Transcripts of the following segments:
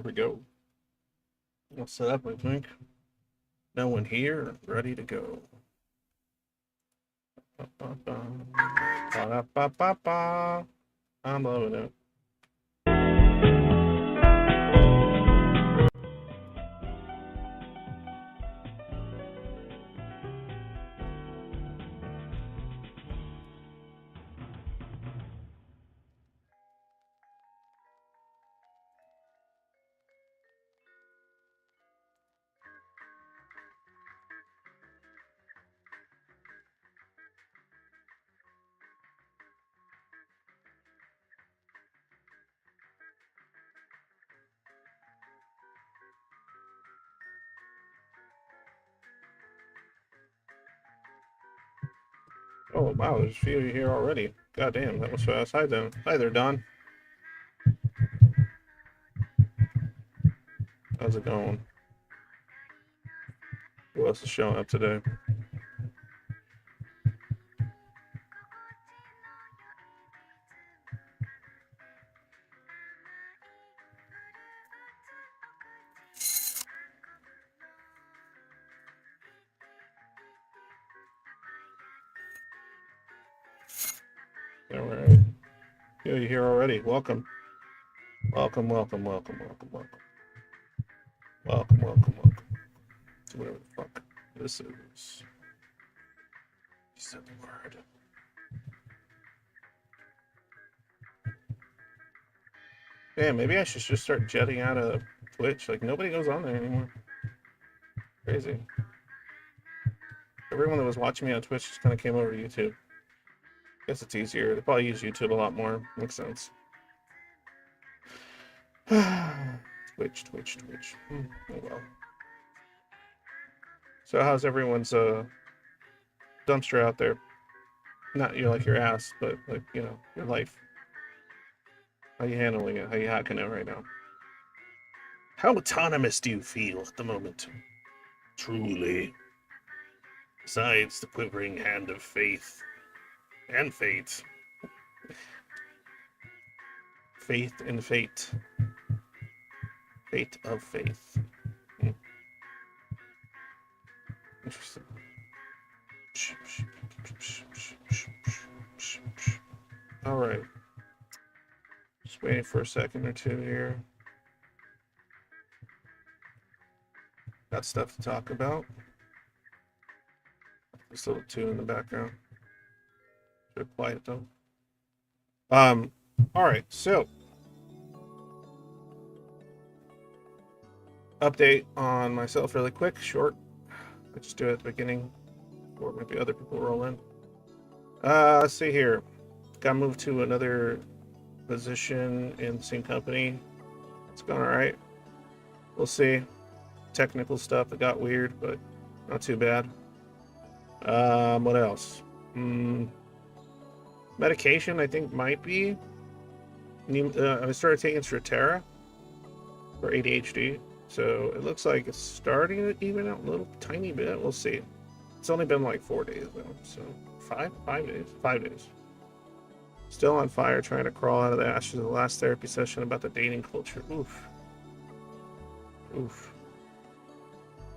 we go. All set up, I think. No one here, ready to go. Ba-ba-ba. Ba-da-ba-ba-ba. I'm loving it. Oh wow, there's a few of you here already. God damn, that was fast. Hi then. Hi there, Don. How's it going? Who else is showing up today? Alright. You're here already. Welcome. Welcome, welcome, welcome, welcome, welcome. Welcome, welcome, welcome. To whatever the fuck this is. You said the word. Yeah, maybe I should just start jetting out of Twitch. Like, nobody goes on there anymore. Crazy. Everyone that was watching me on Twitch just kind of came over to YouTube. Guess it's easier. They probably use YouTube a lot more. Makes sense. Twitch, Twitch, Twitch. Oh well. So how's everyone's dumpster out there? Not like your ass, but like your life. How you handling it? How you hacking it right now? How autonomous do you feel at the moment? Truly. Besides the quivering hand of faith and fate. Faith and fate. Fate of faith. Interesting. All right. Just waiting for a second or two here. Got stuff to talk about. Just a little tune in the background. They're quiet though. All right, so update on myself really quick, short. I just do it at the beginning, or maybe other people roll in. Let's see here. Got moved to another position in the same company. It's going all right. We'll see. Technical stuff that got weird, but not too bad. What else? Medication, I think, might be. I started taking Strattera for ADHD, so it looks like it's starting to even out a little tiny bit. We'll see. It's only been like 4 days though, so 5 days. 5 days. Still on fire, trying to crawl out of the ashes of the last therapy session about the dating culture. Oof. Oof.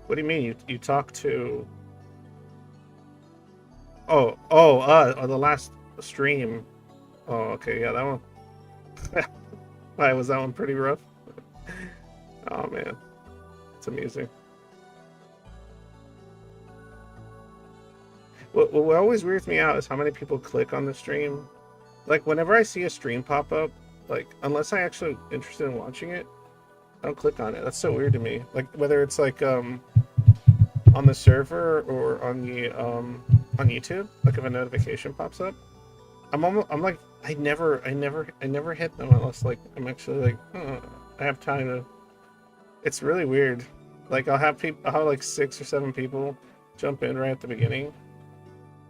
What do you mean? You talked to? On the last stream. Oh, okay, yeah, that one. Why was that one pretty rough? Oh man, it's amusing. What always weirds me out is how many people click on the stream. Like whenever I see a stream pop up, like unless I actually interested in watching it, I don't click on it. That's so weird to me. Like whether it's like on the server or on the on YouTube, like if a notification pops up, I'm like I never hit them unless like I'm actually like I have time to. It's really weird. Like I'll have like 6 or 7 people jump in right at the beginning,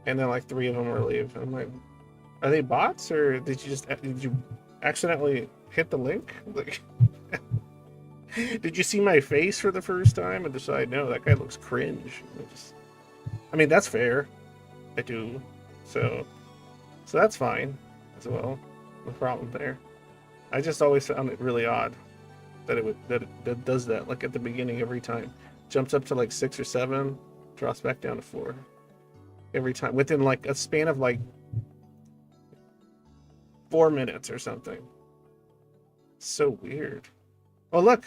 and then like 3 of them will leave. And I'm like, are they bots or did you accidentally hit the link? Like, did you see my face for the first time and decide no, that guy looks cringe? I mean that's fair. I do. So that's fine as well. No problem there. I just always found it really odd. that that does that, like at the beginning every time. Jumps up to like 6 or 7, drops back down to 4 every time within like a span of like 4 minutes or something. So weird. Oh look,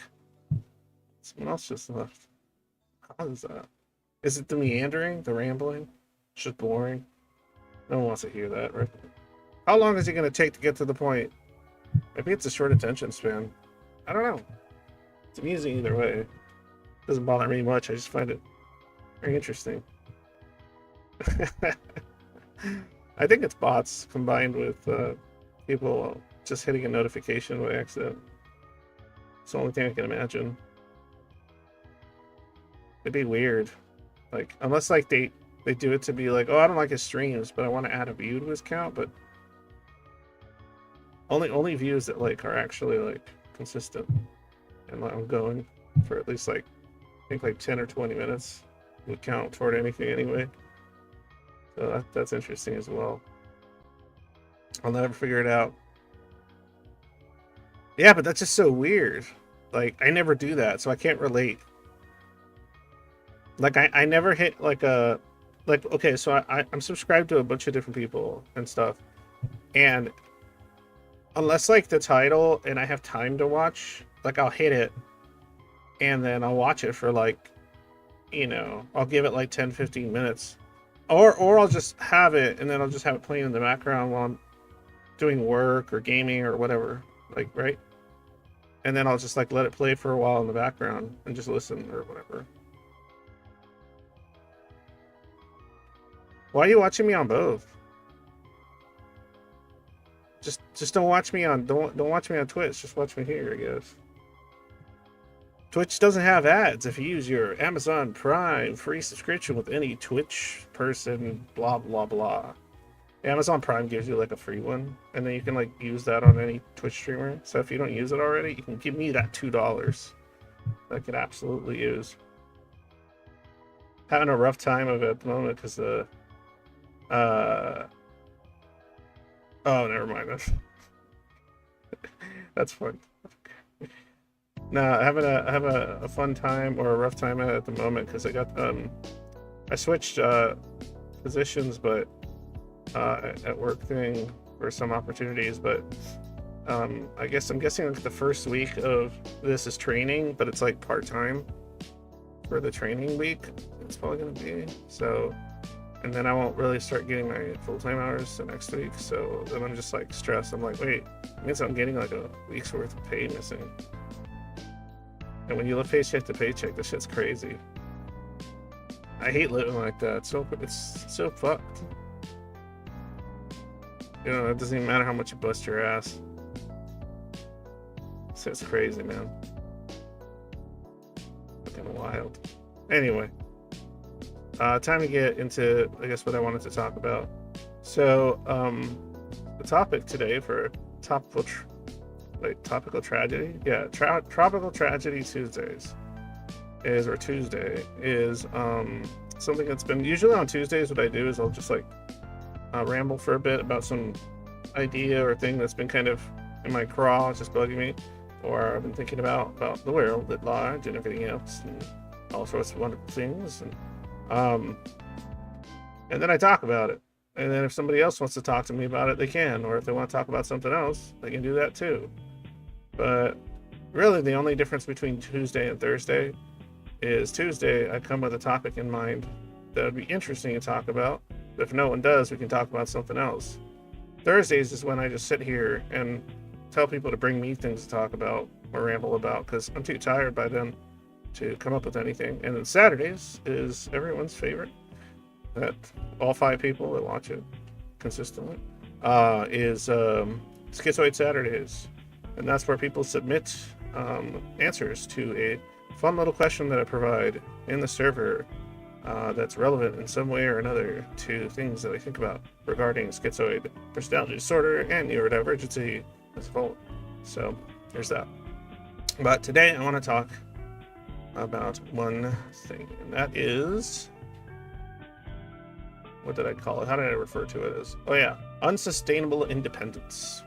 someone else just left. How is that? Is it the meandering, the rambling? It's just boring. No one wants to hear that, right? How long is it going to take to get to the point? Maybe it's a short attention span. I don't know. It's amusing either way. It doesn't bother me much. I just find it very interesting. I think it's bots combined with people just hitting a notification by accident. It's the only thing I can imagine. It'd be weird. Like, unless like they do it to be like, oh, I don't like his streams, but I want to add a view to his count, but only views that like are actually like consistent and like ongoing for at least like I think like 10 or 20 minutes would count toward anything anyway. So that's interesting as well. I'll never figure it out. Yeah, but that's just so weird. Like, I never do that, so I can't relate. Like, I never hit like a like okay, so I'm subscribed to a bunch of different people and stuff, and unless like the title and I have time to watch, like I'll hit it and then I'll watch it for like, you know, I'll give it like 10-15 minutes, or I'll just have it and then I'll just have it playing in the background while I'm doing work or gaming or whatever, like, right? And then I'll just like let it play for a while in the background and just listen or whatever. Why are you watching me on both? Just don't watch me on don't watch me on Twitch. Just watch me here, I guess. Twitch doesn't have ads if you use your Amazon Prime free subscription with any Twitch person. Blah blah blah. Amazon Prime gives you like a free one, and then you can like use that on any Twitch streamer. So if you don't use it already, you can give me that $2. I could absolutely use. Having a rough time of it at the moment because oh, never mind. That's fun. No, I have a fun time or a rough time at the moment because I got I switched positions, but at work thing for some opportunities, but I'm guessing like the first week of this is training, but it's like part-time for the training week. It's probably gonna be so. And then I won't really start getting my full-time hours the next week. So then I'm just like stressed. I'm like, wait, it means I'm getting like a week's worth of pay missing. And when you live paycheck to paycheck, this shit's crazy. I hate living like that. It's so fucked. You know, it doesn't even matter how much you bust your ass. So it's crazy, man. Fucking wild. Anyway. Time to get into, I guess, what I wanted to talk about. So, the topic today for topical tragedy? Yeah, Tropical Tragedy Tuesdays Tuesday is something that's been, usually on Tuesdays what I do is I'll just like ramble for a bit about some idea or thing that's been kind of in my craw, just bugging me, or I've been thinking about the world at large and everything else and all sorts of wonderful things, and then I talk about it. And then if somebody else wants to talk to me about it, they can. Or if they want to talk about something else, they can do that too. But really, the only difference between Tuesday and Thursday is Tuesday, I come with a topic in mind that would be interesting to talk about. But if no one does, we can talk about something else. Thursdays is when I just sit here and tell people to bring me things to talk about or ramble about because I'm too tired by then to come up with anything. And then Saturdays is everyone's favorite, that all 5 people that watch it consistently is Schizoid Saturdays, and that's where people submit answers to a fun little question that I provide in the server that's relevant in some way or another to things that I think about regarding schizoid personality disorder and neurodivergency as a whole. So there's that. But today I want to talk about one thing, and that is, what did I call it? How did I refer to it as? Oh yeah, unsustainable independence.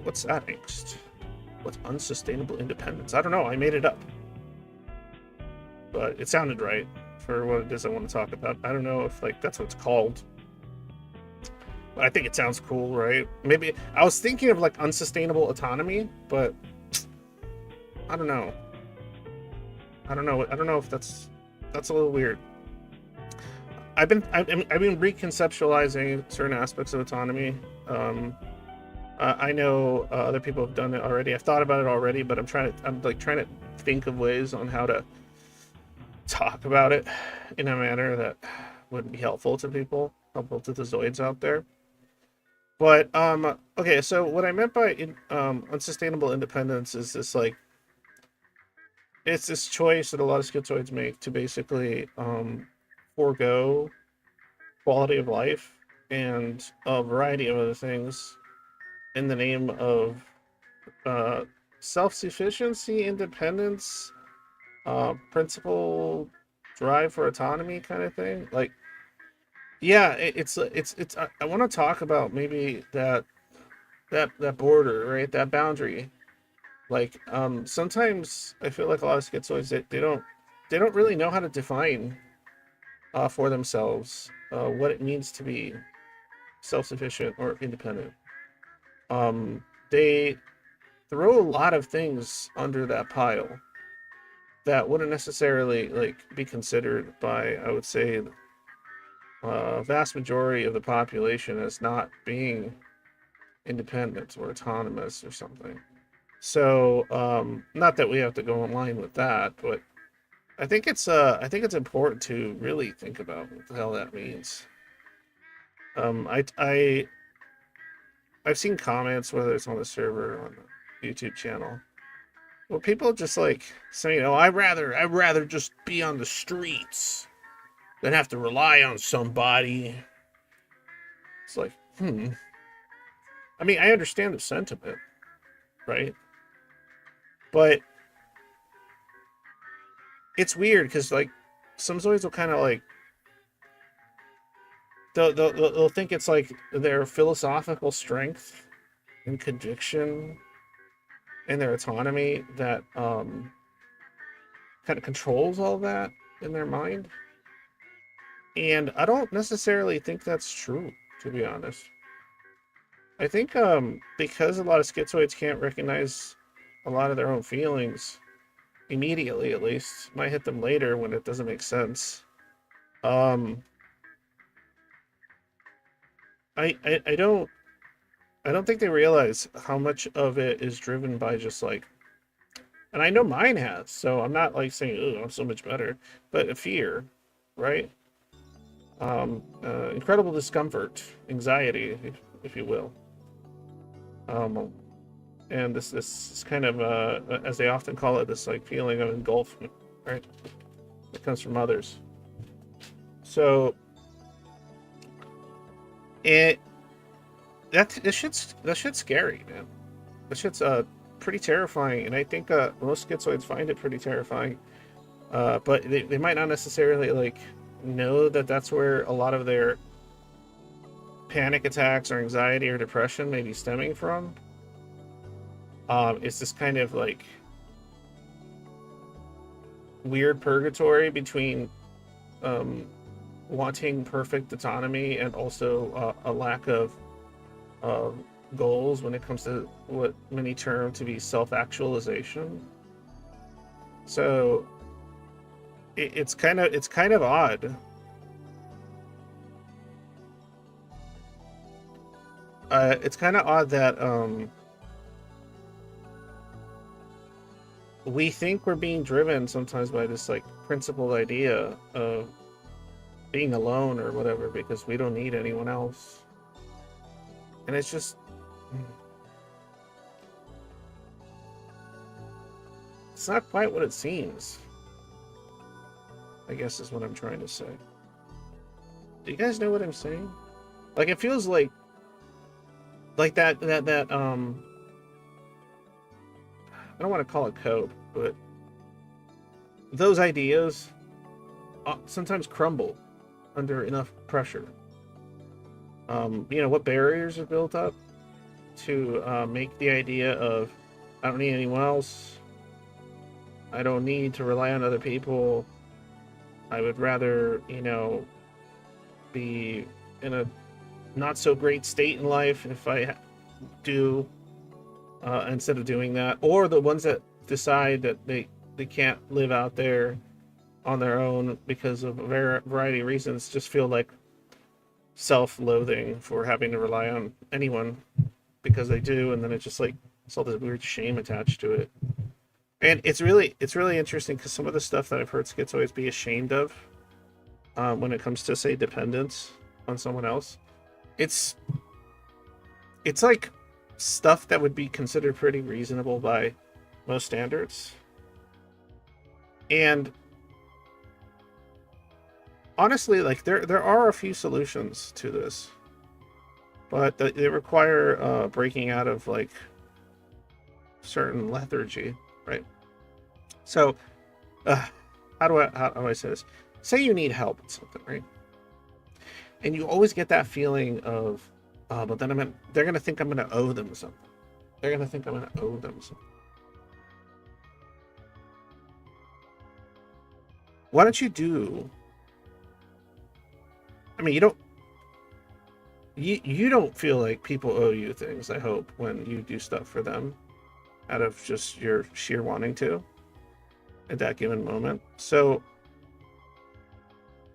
What's that, Angst? What's unsustainable independence? I don't know. I made it up, but it sounded right for what it is I want to talk about. I don't know if like that's what it's called. But I think it sounds cool, right? Maybe I was thinking of like unsustainable autonomy, but I don't know. I don't know. I don't know if that's a little weird. I've been reconceptualizing certain aspects of autonomy. I know other people have done it already. I've thought about it already, but I'm trying to think of ways on how to talk about it in a manner that would be helpful to people, helpful to the Zoids out there. But okay, so what I meant by unsustainable independence is this like it's this choice that a lot of schizoids make to basically forego quality of life and a variety of other things in the name of uh, self-sufficiency, independence, principle, drive for autonomy, kind of thing. Like, yeah, it's. I want to talk about maybe that border, right? That boundary. Like, sometimes I feel like a lot of schizoids they don't really know how to define for themselves what it means to be self-sufficient or independent. They throw a lot of things under that pile that wouldn't necessarily like be considered by, I would say, vast majority of the population as not being independent or autonomous or something. So, not that we have to go in line with that, but I think it's important to really think about what the hell that means. I've seen comments, whether it's on the server or on the YouTube channel, well, people just like saying, "Oh, I'd rather just be on the streets than have to rely on somebody." It's like, I mean, I understand the sentiment, right? But it's weird because like some Zoids will kind of like they'll think it's like their philosophical strength and conviction and their autonomy that kind of controls all that in their mind. And I don't necessarily think that's true, to be honest. I think because a lot of schizoids can't recognize a lot of their own feelings immediately, at least, might hit them later when it doesn't make sense. Um, I don't think they realize how much of it is driven by just like, and I know mine has, so I'm not like saying, "Oh, I'm so much better," but a fear, right? Incredible discomfort, anxiety, if you will. Um, and this is kind of as they often call it, this like feeling of engulfment, right? It comes from others. So it that shit's scary, man. That shit's pretty terrifying, and I think most schizoids find it pretty terrifying. But they might not necessarily like know that that's where a lot of their panic attacks or anxiety or depression may be stemming from. It's this kind of like weird purgatory between wanting perfect autonomy and also a lack of uh, goals when it comes to what many term to be self-actualization. So it's kind of odd. It's kind of odd that we think we're being driven sometimes by this like principled idea of being alone or whatever because we don't need anyone else, and it's just it's not quite what it seems, I guess is what I'm trying to say. Do you guys know what I'm saying? Like it feels like that I don't want to call it code, but those ideas sometimes crumble under enough pressure. What barriers are built up to make the idea of I don't need anyone else. I don't need to rely on other people. I would rather, be in a not so great state in life if I do, instead of doing that. Or the ones that decide that they can't live out there on their own because of a variety of reasons, just feel like self-loathing for having to rely on anyone because they do, and then it's just like it's all this weird shame attached to it. And it's really interesting because some of the stuff that I've heard schizoids be ashamed of, when it comes to, say, dependence on someone else, it's like stuff that would be considered pretty reasonable by most standards. And honestly, like there are a few solutions to this, but they require breaking out of like certain lethargy, right? So, how do I say this? Say you need help with something, right? And you always get that feeling of, but then they're gonna think I'm gonna owe them something. They're gonna think I'm gonna owe them something. Why don't you do? I mean, you don't feel like people owe you things, I hope, when you do stuff for them out of just your sheer wanting to at that given moment. So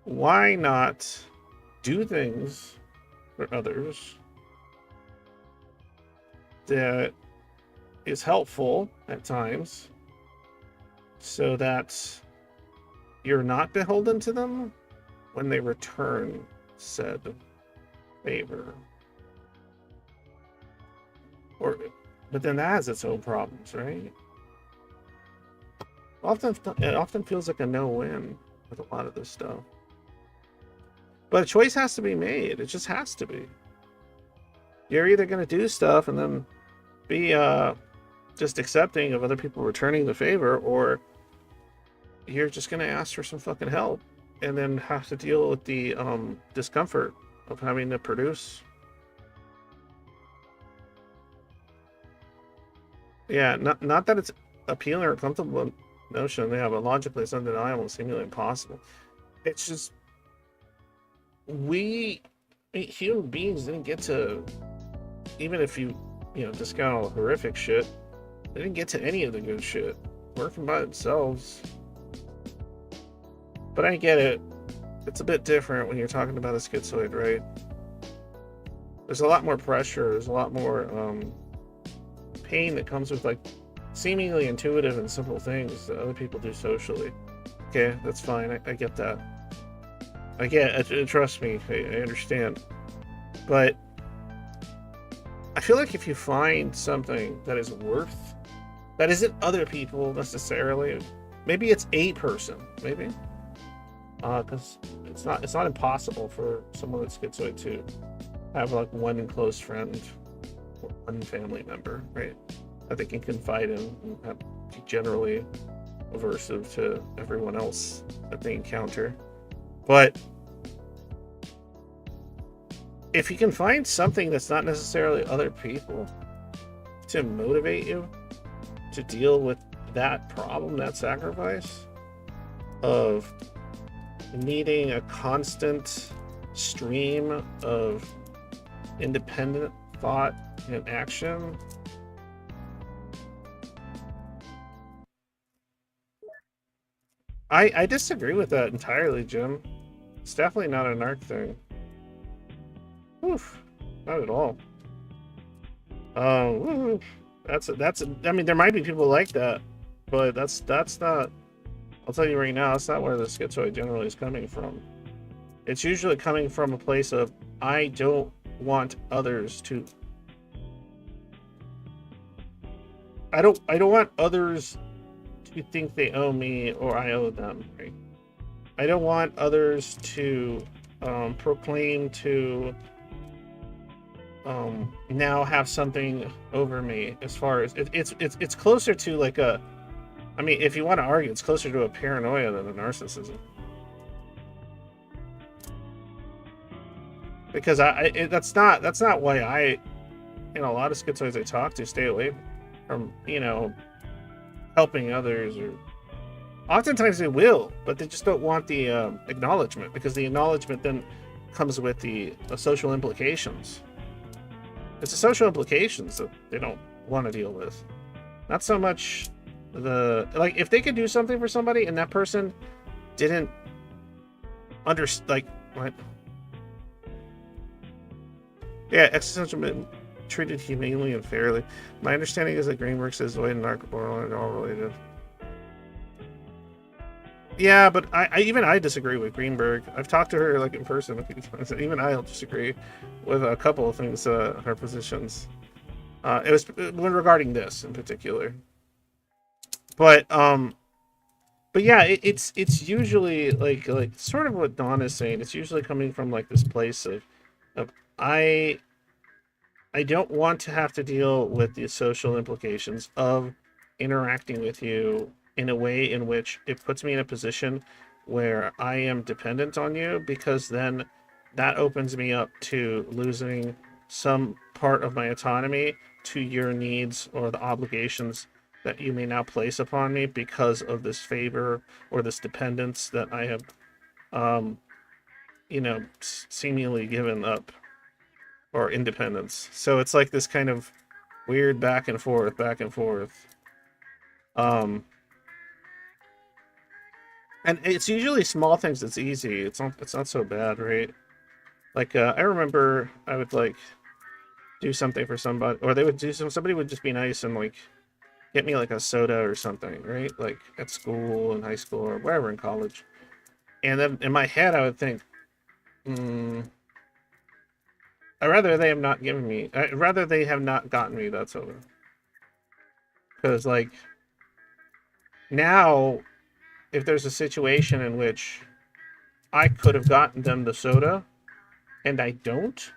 why not do things for others that is helpful at times so that you're not beholden to them when they return said favor? But then that has its own problems, right? It often feels like a no-win with a lot of this stuff. But a choice has to be made. It just has to be. You're either going to do stuff and then be just accepting of other people returning the favor, or you're just going to ask for some fucking help and then have to deal with the discomfort of having to produce. Yeah, not that it's appealing or comfortable notion. Yeah, but logically it's undeniable and seemingly impossible. It's just human beings didn't get to, even if you discount all the horrific shit, they didn't get to any of the good shit working by themselves. But I get it. It's a bit different when you're talking about a schizoid, right? There's a lot more pressure. There's a lot more pain that comes with like seemingly intuitive and simple things that other people do socially. Okay, that's fine. I get that. I get it. Trust me, I understand. But I feel like if you find something that is worth, that isn't other people necessarily, maybe it's a person, maybe, because it's not impossible for someone that's schizoid to have like one close friend or one family member, right, that they can confide in and have, be generally aversive to everyone else that they encounter. But if you can find something that's not necessarily other people to motivate you to deal with that problem, that sacrifice of needing a constant stream of independent thought and action, I disagree with that entirely, Jim. It's definitely not an arc thing. Oof, not at all. That's. I mean, there might be people like that, but that's not. I'll tell you right now, that's not where the schizoid generally is coming from. It's usually coming from a place of I don't want others to. I don't want others to think they owe me or I owe them. Right? I don't want others to proclaim to now have something over me. As far as it's closer to like a, I mean, if you want to argue, it's closer to a paranoia than a narcissism. Because that's not why I, a lot of schizoids I talk to, stay away from, you know, helping others, or oftentimes they will, but they just don't want the acknowledgement, because the acknowledgement then comes with the social implications. It's the social implications that they don't want to deal with. Not so much the, like, if they could do something for somebody and that person didn't like, what? Yeah, existential treated humanely and fairly. My understanding is that Greenberg says Zoid and Narcoboron are all related. Yeah, but even I disagree with Greenberg. I've talked to her like in person a few times, and even I disagree with a couple of things, her positions. It was when regarding this in particular. But yeah, it's usually like sort of what Dawn is saying. It's usually coming from like this place of I don't want to have to deal with the social implications of interacting with you in a way in which it puts me in a position where I am dependent on you, because then that opens me up to losing some part of my autonomy to your needs or the obligations that you may now place upon me because of this favor or this dependence that I have, you know, seemingly given up, or independence. So it's like this kind of weird back and forth, back and forth. And it's usually small things that's easy. It's not so bad, right? Like I remember I would like do something for somebody, or they would do somebody would just be nice and like get me like a soda or something, right? Like at school, in high school, or wherever in college. And then in my head, I would think, I'd rather they have not given me, I'd rather they have not gotten me that soda. Because like now, if there's a situation in which I could have gotten them the soda and I don't,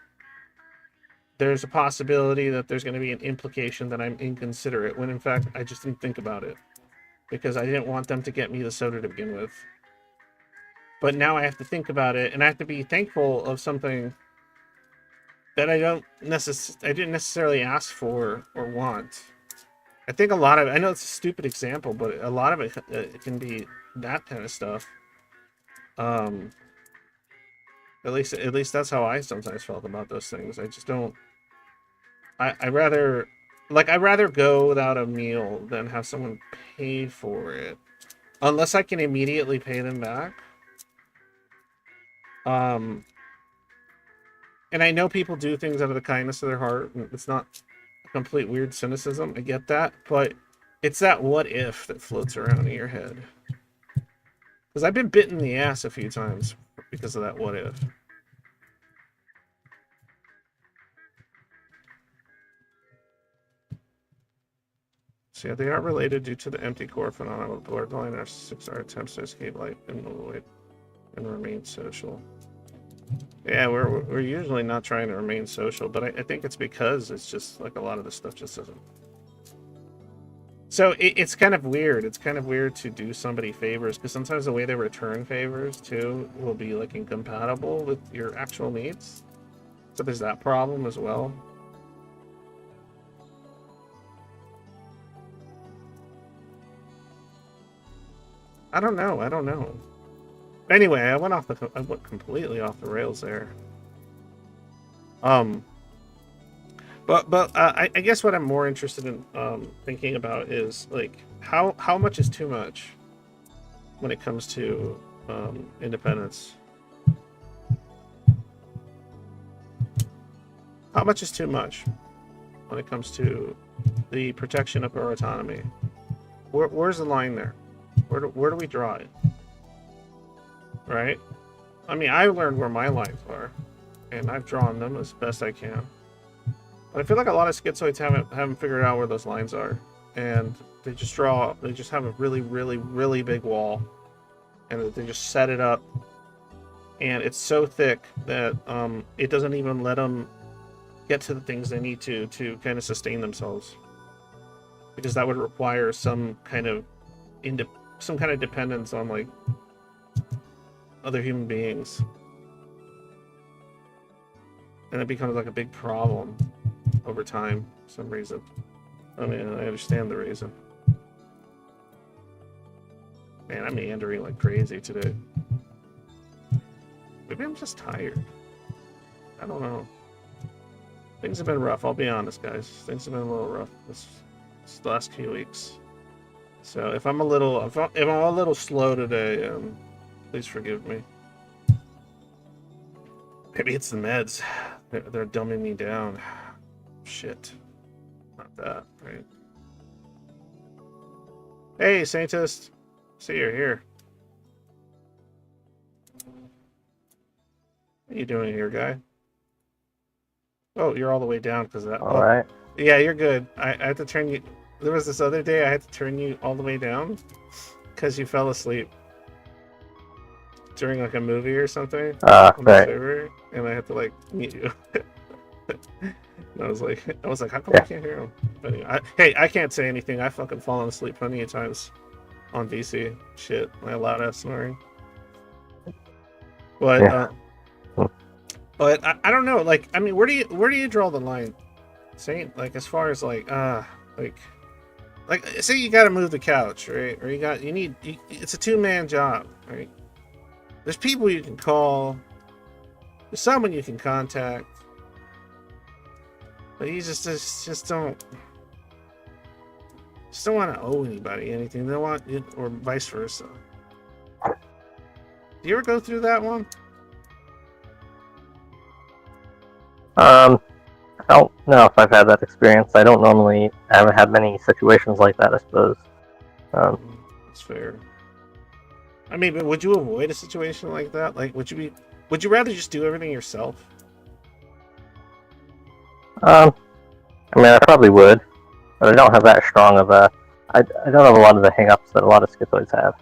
there's a possibility that there's going to be an implication that I'm inconsiderate, when in fact I just didn't think about it because I didn't want them to get me the soda to begin with. But now I have to think about it, and I have to be thankful of something that I didn't necessarily ask for or want. I think a lot of, I know it's a stupid example, but a lot of it can be that kind of stuff. At least that's how I sometimes felt about those things. I just don't. I rather, like, I'd rather go without a meal than have someone pay for it, unless I can immediately pay them back. And I know people do things out of the kindness of their heart, and it's not a complete weird cynicism. I get that, but it's that what if that floats around in your head. Because I've been bitten in the ass a few times because of that what if. So yeah, they are related due to the empty core phenomenon of borderline narcissists are attempts to escape life and avoid and remain social. Yeah, we're usually not trying to remain social, but I think it's because it's just like a lot of this stuff just doesn't. So it's kind of weird. It's kind of weird to do somebody favors, because sometimes the way they return favors too will be like incompatible with your actual needs. So there's that problem as well. I don't know. I don't know. Anyway, I went completely off the rails there. But I guess what I'm more interested in thinking about is like how much is too much when it comes to independence. How much is too much when it comes to the protection of our autonomy? Where's the line there? Where do we draw it? Right? I mean, I learned where my lines are, and I've drawn them as best I can. But I feel like a lot of schizoids haven't figured out where those lines are, and they just have a really, really, really big wall, and they just set it up, and it's so thick that it doesn't even let them get to the things they need to kind of sustain themselves, because that would require some kind of dependence on like other human beings, and it becomes like a big problem over time for some reason. I mean, I understand the reason. Man, I'm meandering like crazy today. Maybe I'm just tired. I don't know. Things have been rough, I'll be honest, guys. Things have been a little rough this last few weeks. So if I'm a little slow today, please forgive me. Maybe it's the meds. They're dumbing me down. Shit. Not that, right? Hey, Saintist. See, you're here. What are you doing here, guy? Oh, you're all the way down because of that. All right. Yeah, you're good. I had to turn you... There was this other day I had to turn you all the way down because you fell asleep during like a movie or something on the server, and I had to like mute you. And I was like, how come I can't hear him? But anyway, I can't say anything. I fucking fallen asleep plenty of times on VC. Shit, my loud ass snoring. But but I don't know. Like, I mean, where do you draw the line, Saint? Like, as far as like say you got to move the couch, right? Or it's a 2-man job, right? There's people you can call. There's someone you can contact. But you just don't want to owe anybody anything. They don't want it, or vice versa. Do you ever go through that one? I don't know if I've had that experience. I haven't had many situations like that, I suppose. That's fair. I mean, but would you avoid a situation like that? Like, would you rather just do everything yourself? I mean, I probably would, but I don't have that strong of a... I don't have a lot of the hang-ups that a lot of schizoids have.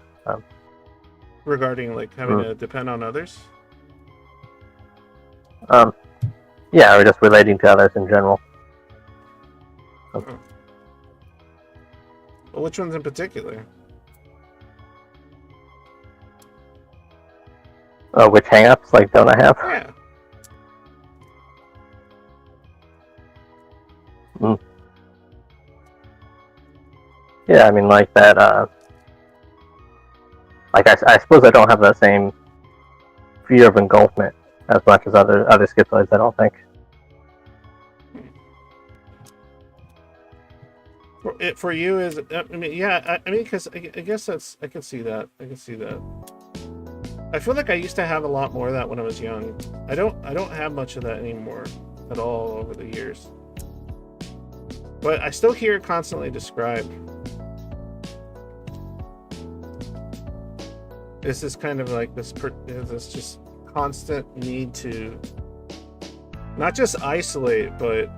Regarding, like, having to depend on others? Yeah, or just relating to others in general. Well, which ones in particular? Which hang-ups, like, don't I have? Yeah. Yeah, I mean, like that, like, I suppose I don't have that same fear of engulfment as much as other schizoids, I don't think. For you, is I mean, yeah, I mean, because I guess I can see that. I feel like I used to have a lot more of that when I was young. I don't have much of that anymore at all over the years. But I still hear it constantly described. It's this kind of like this just constant need to not just isolate, but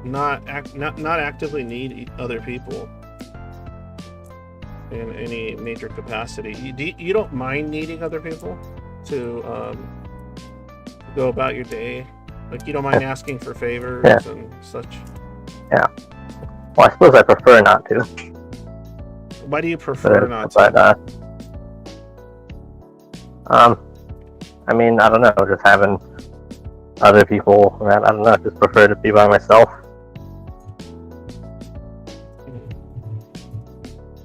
not actively need other people in any major capacity. You don't mind needing other people to go about your day? Like, you don't mind asking for favors and such? Yeah. Well, I suppose I prefer not to. Why do you prefer not to? I mean, I don't know, just having other people around. I don't know, I just prefer to be by myself.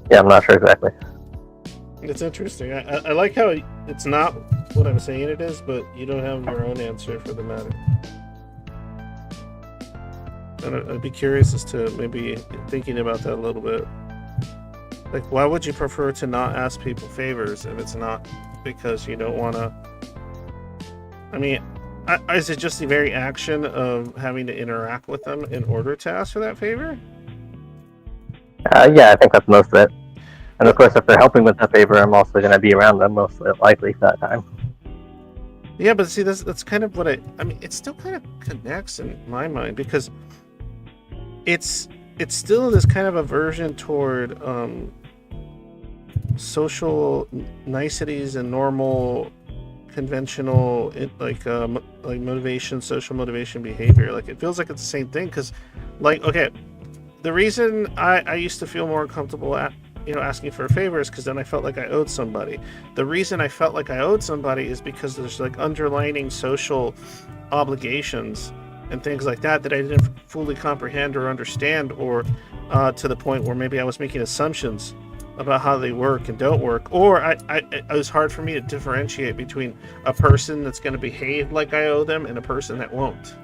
Yeah, I'm not sure exactly. It's interesting. I like how it's not what I'm saying it is, but you don't have your own answer for the matter. And I'd be curious as to maybe thinking about that a little bit. Like, why would you prefer to not ask people favors if it's not because you don't want to... I mean, is it just the very action of having to interact with them in order to ask for that favor? Yeah, I think that's most of it. And of course, if they're helping with that favor, I'm also going to be around them most likely that time. Yeah, but see, that's kind of what I mean, it still kind of connects in my mind, because it's still this kind of aversion toward social niceties and normal conventional motivation, social motivation behavior. Like, it feels like it's the same thing, because, like, okay, the reason I used to feel more comfortable asking for a favor is because then I felt like I owed somebody. The reason I felt like I owed somebody is because there's like underlining social obligations and things like that I didn't fully comprehend or understand, or to the point where maybe I was making assumptions about how they work and don't work, or it was hard for me to differentiate between a person that's going to behave like I owe them and a person that won't.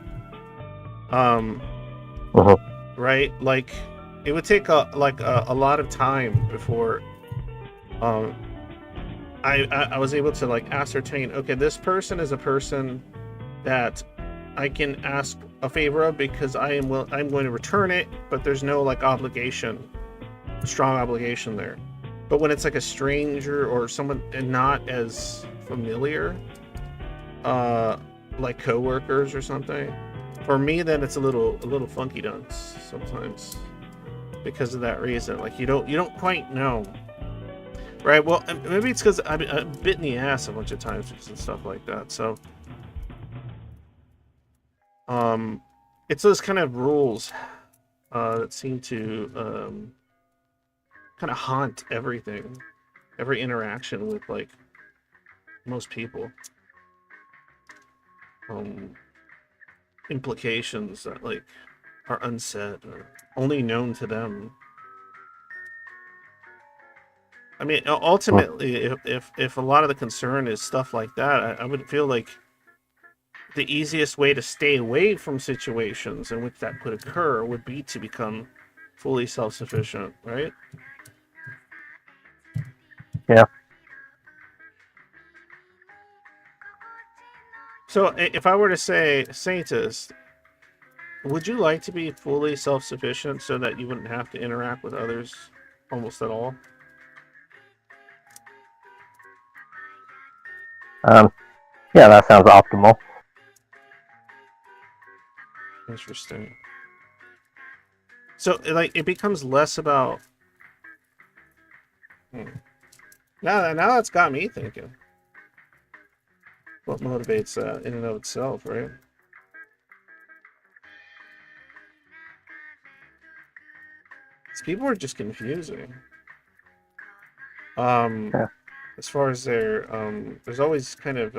Right? Like, it would take a lot of time before I was able to like ascertain, okay, this person is a person that I can ask a favor of because I'm going to return it, but there's no like strong obligation there. But when it's like a stranger or someone and not as familiar, like coworkers or something, for me then it's a little funky dunks sometimes because of that reason. Like you don't quite know, right? Well, maybe it's because I've been bit in the ass a bunch of times and stuff like that. So, it's those kind of rules that seem to kind of haunt everything, every interaction with like most people. Implications that like are unsaid or only known to them. I mean, ultimately, if a lot of the concern is stuff like that, I would feel like the easiest way to stay away from situations in which that could occur would be to become fully self-sufficient, right? Yeah. So if I were to say, Saintus, would you like to be fully self-sufficient so that you wouldn't have to interact with others almost at all? Yeah, that sounds optimal. Interesting. So like it becomes less about now that's got me thinking. What motivates that in and of itself, right? These people are just confusing. Yeah. As far as there's always kind of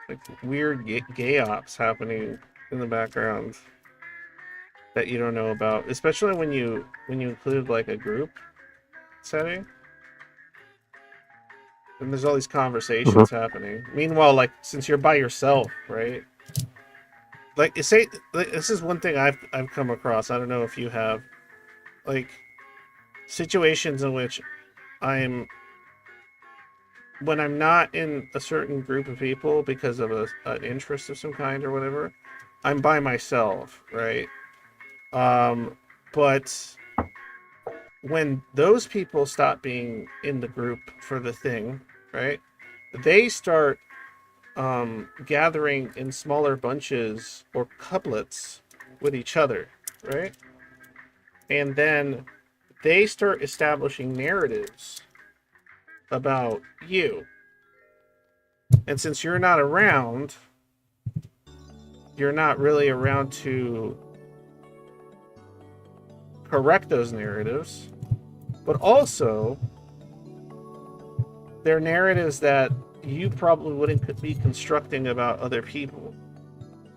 like weird gay ops happening in the background that you don't know about, especially when you include like a group setting. And there's all these conversations happening. Meanwhile, like since you're by yourself, right? Like this is one thing I've come across. I don't know if you have, like situations in which when I'm not in a certain group of people because of an interest of some kind or whatever, I'm by myself, right? But when those people stop being in the group for the thing, right? They start gathering in smaller bunches or couplets with each other, right? And then they start establishing narratives about you. And since you're not around, you're not really around to correct those narratives, but also they're narratives that you probably wouldn't be constructing about other people.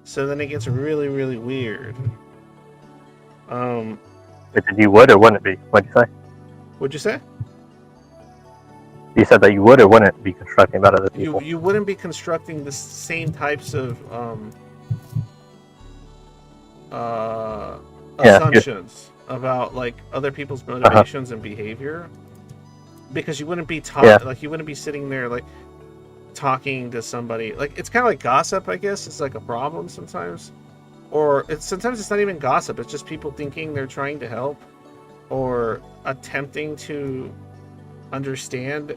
So then it gets really, really weird. You would or wouldn't be? What'd you say? What'd you say? You said that you would or wouldn't be constructing about other people. You wouldn't be constructing the same types of assumptions about like other people's motivations and behavior, because you wouldn't be like you wouldn't be sitting there like talking to somebody. Like it's kind of like gossip, I guess. It's like a problem sometimes, or sometimes it's not even gossip. It's just people thinking they're trying to help or attempting to understand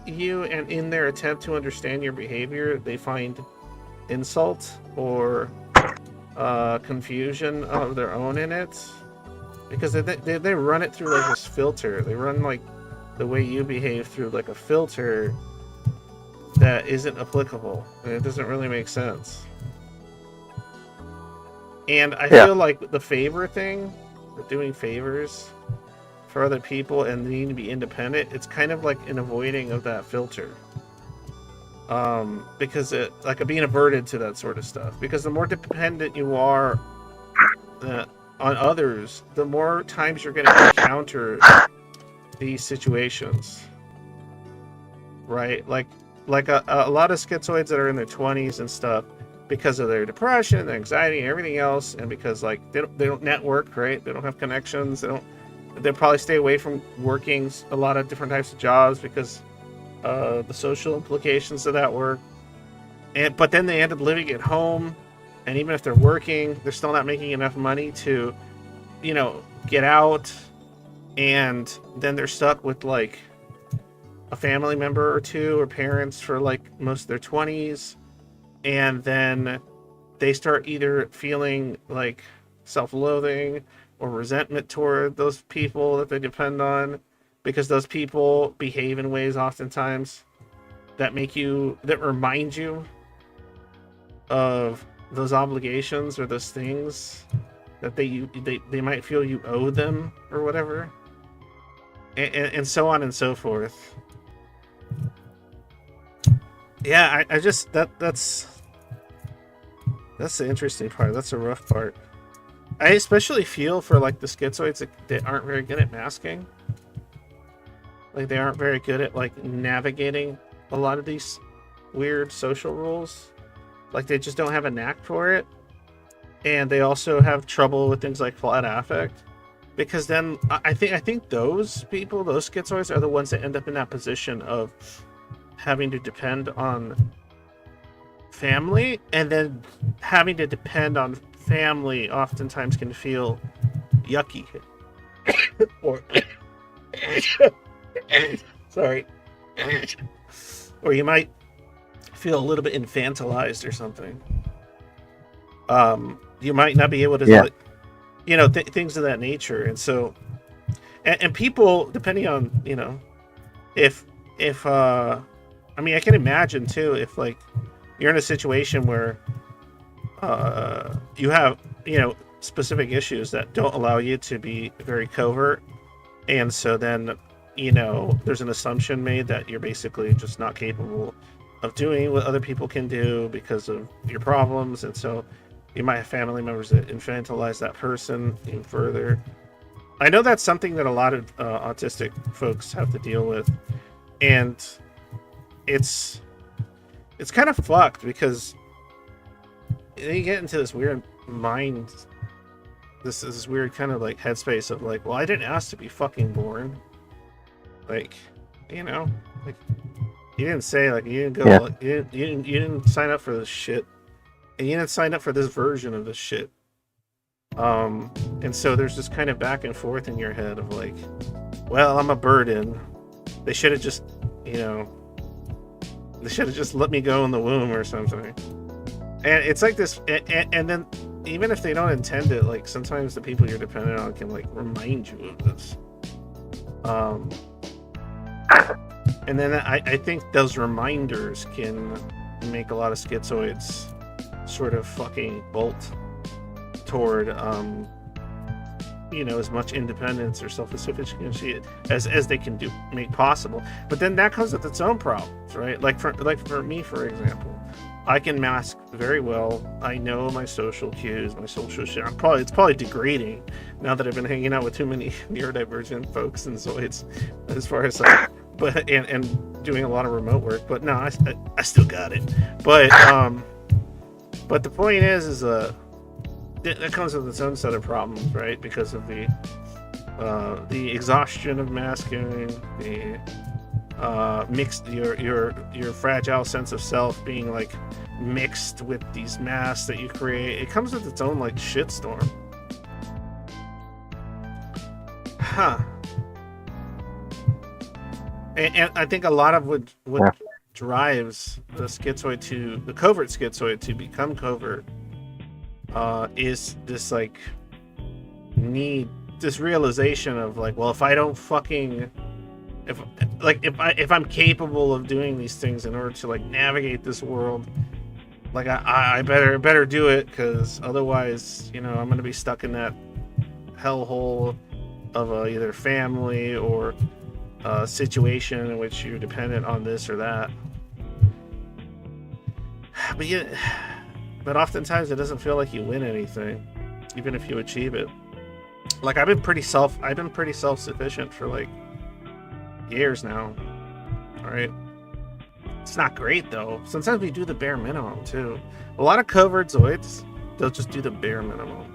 you, and in their attempt to understand your behavior, they find insult or confusion of their own in it, because they run it through like this filter. They run like the way you behave through like a filter that isn't applicable, and it doesn't really make sense. And I feel like the favor thing, doing favors for other people and needing to be independent, it's kind of like an avoiding of that filter. because it like being averted to that sort of stuff. Because the more dependent you are on others, the more times you're going to encounter these situations, right? Like a lot of schizoids that are in their 20s and stuff, because of their depression, their anxiety, and everything else, and because like they don't network, right? They don't have connections. They'll probably stay away from working a lot of different types of jobs because the social implications of that work. But then they end up living at home, and even if they're working, they're still not making enough money to, get out, and then they're stuck with like a family member or two or parents for like most of their 20s, and then they start either feeling like self-loathing or resentment toward those people that they depend on, because those people behave in ways oftentimes that remind you of those obligations or those things that they might feel you owe them or whatever, and so on and so forth. Yeah, I just that's the interesting part. That's the rough part. I especially feel for like the schizoids that aren't very good at masking. Like they aren't very good at like navigating a lot of these weird social rules. Like they just don't have a knack for it. And they also have trouble with things like flat affect. Because then I think those people, those schizoids, are the ones that end up in that position of having to depend on family, and then having to depend on family oftentimes can feel yucky. Or sorry. Or you might feel a little bit infantilized or something. You might not be able to, things of that nature. And so, and people, depending on, if I can imagine too, if like you're in a situation where you have, specific issues that don't allow you to be very covert, and so then, there's an assumption made that you're basically just not capable of doing what other people can do because of your problems, and so you might have family members that infantilize that person even further. I know that's something that a lot of autistic folks have to deal with, and it's kind of fucked because you get into this weird mind, this weird kind of like headspace of like, well, I didn't ask to be fucking born. Like, like you didn't say, like, you didn't go, like, you didn't sign up for this shit, and you didn't sign up for this version of this shit. And so there's this kind of back and forth in your head of like, well, I'm a burden. They should have just, they should have just let me go in the womb or something. And it's like this, and then even if they don't intend it, like sometimes the people you're dependent on can like remind you of this. And then I think those reminders can make a lot of schizoids sort of fucking bolt toward as much independence or self-sufficiency as they can make possible. But then that comes with its own problems, right? Like for me, for example, I can mask very well. I know my social cues, my social shit. It's probably degrading now that I've been hanging out with too many neurodivergent folks and zoids, as far as like, and doing a lot of remote work. But no, I still got it. But the point is that comes with its own set of problems, right? Because of the exhaustion of masking, the mixed your fragile sense of self being like mixed with these masks that you create. It comes with its own like shitstorm. And I think a lot of what drives the covert schizoid to become covert is this like this realization of like, well, if I don't fucking if I'm capable of doing these things in order to like navigate this world, like I better do it, because otherwise, I'm gonna be stuck in that hellhole of either family or a situation in which you're dependent on this or that. But yeah, but oftentimes it doesn't feel like you win anything, even if you achieve it. Like I've been pretty self-sufficient for like years now. All right. It's not great though. Sometimes we do the bare minimum too. A lot of covert zoids, they'll just do the bare minimum.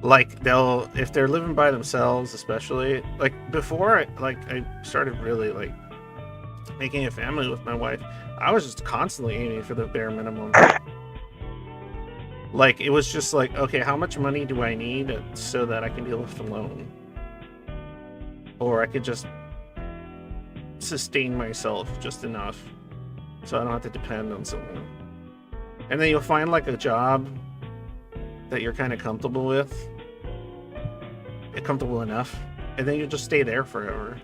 Like if they're living by themselves, especially like before I started really like making a family with my wife, I was just constantly aiming for the bare minimum. Like it was just like, okay, how much money do I need so that I can be left alone, or I could just sustain myself just enough so I don't have to depend on someone. And then you'll find like a job that you're kind of comfortable enough, and then you'll just stay there forever.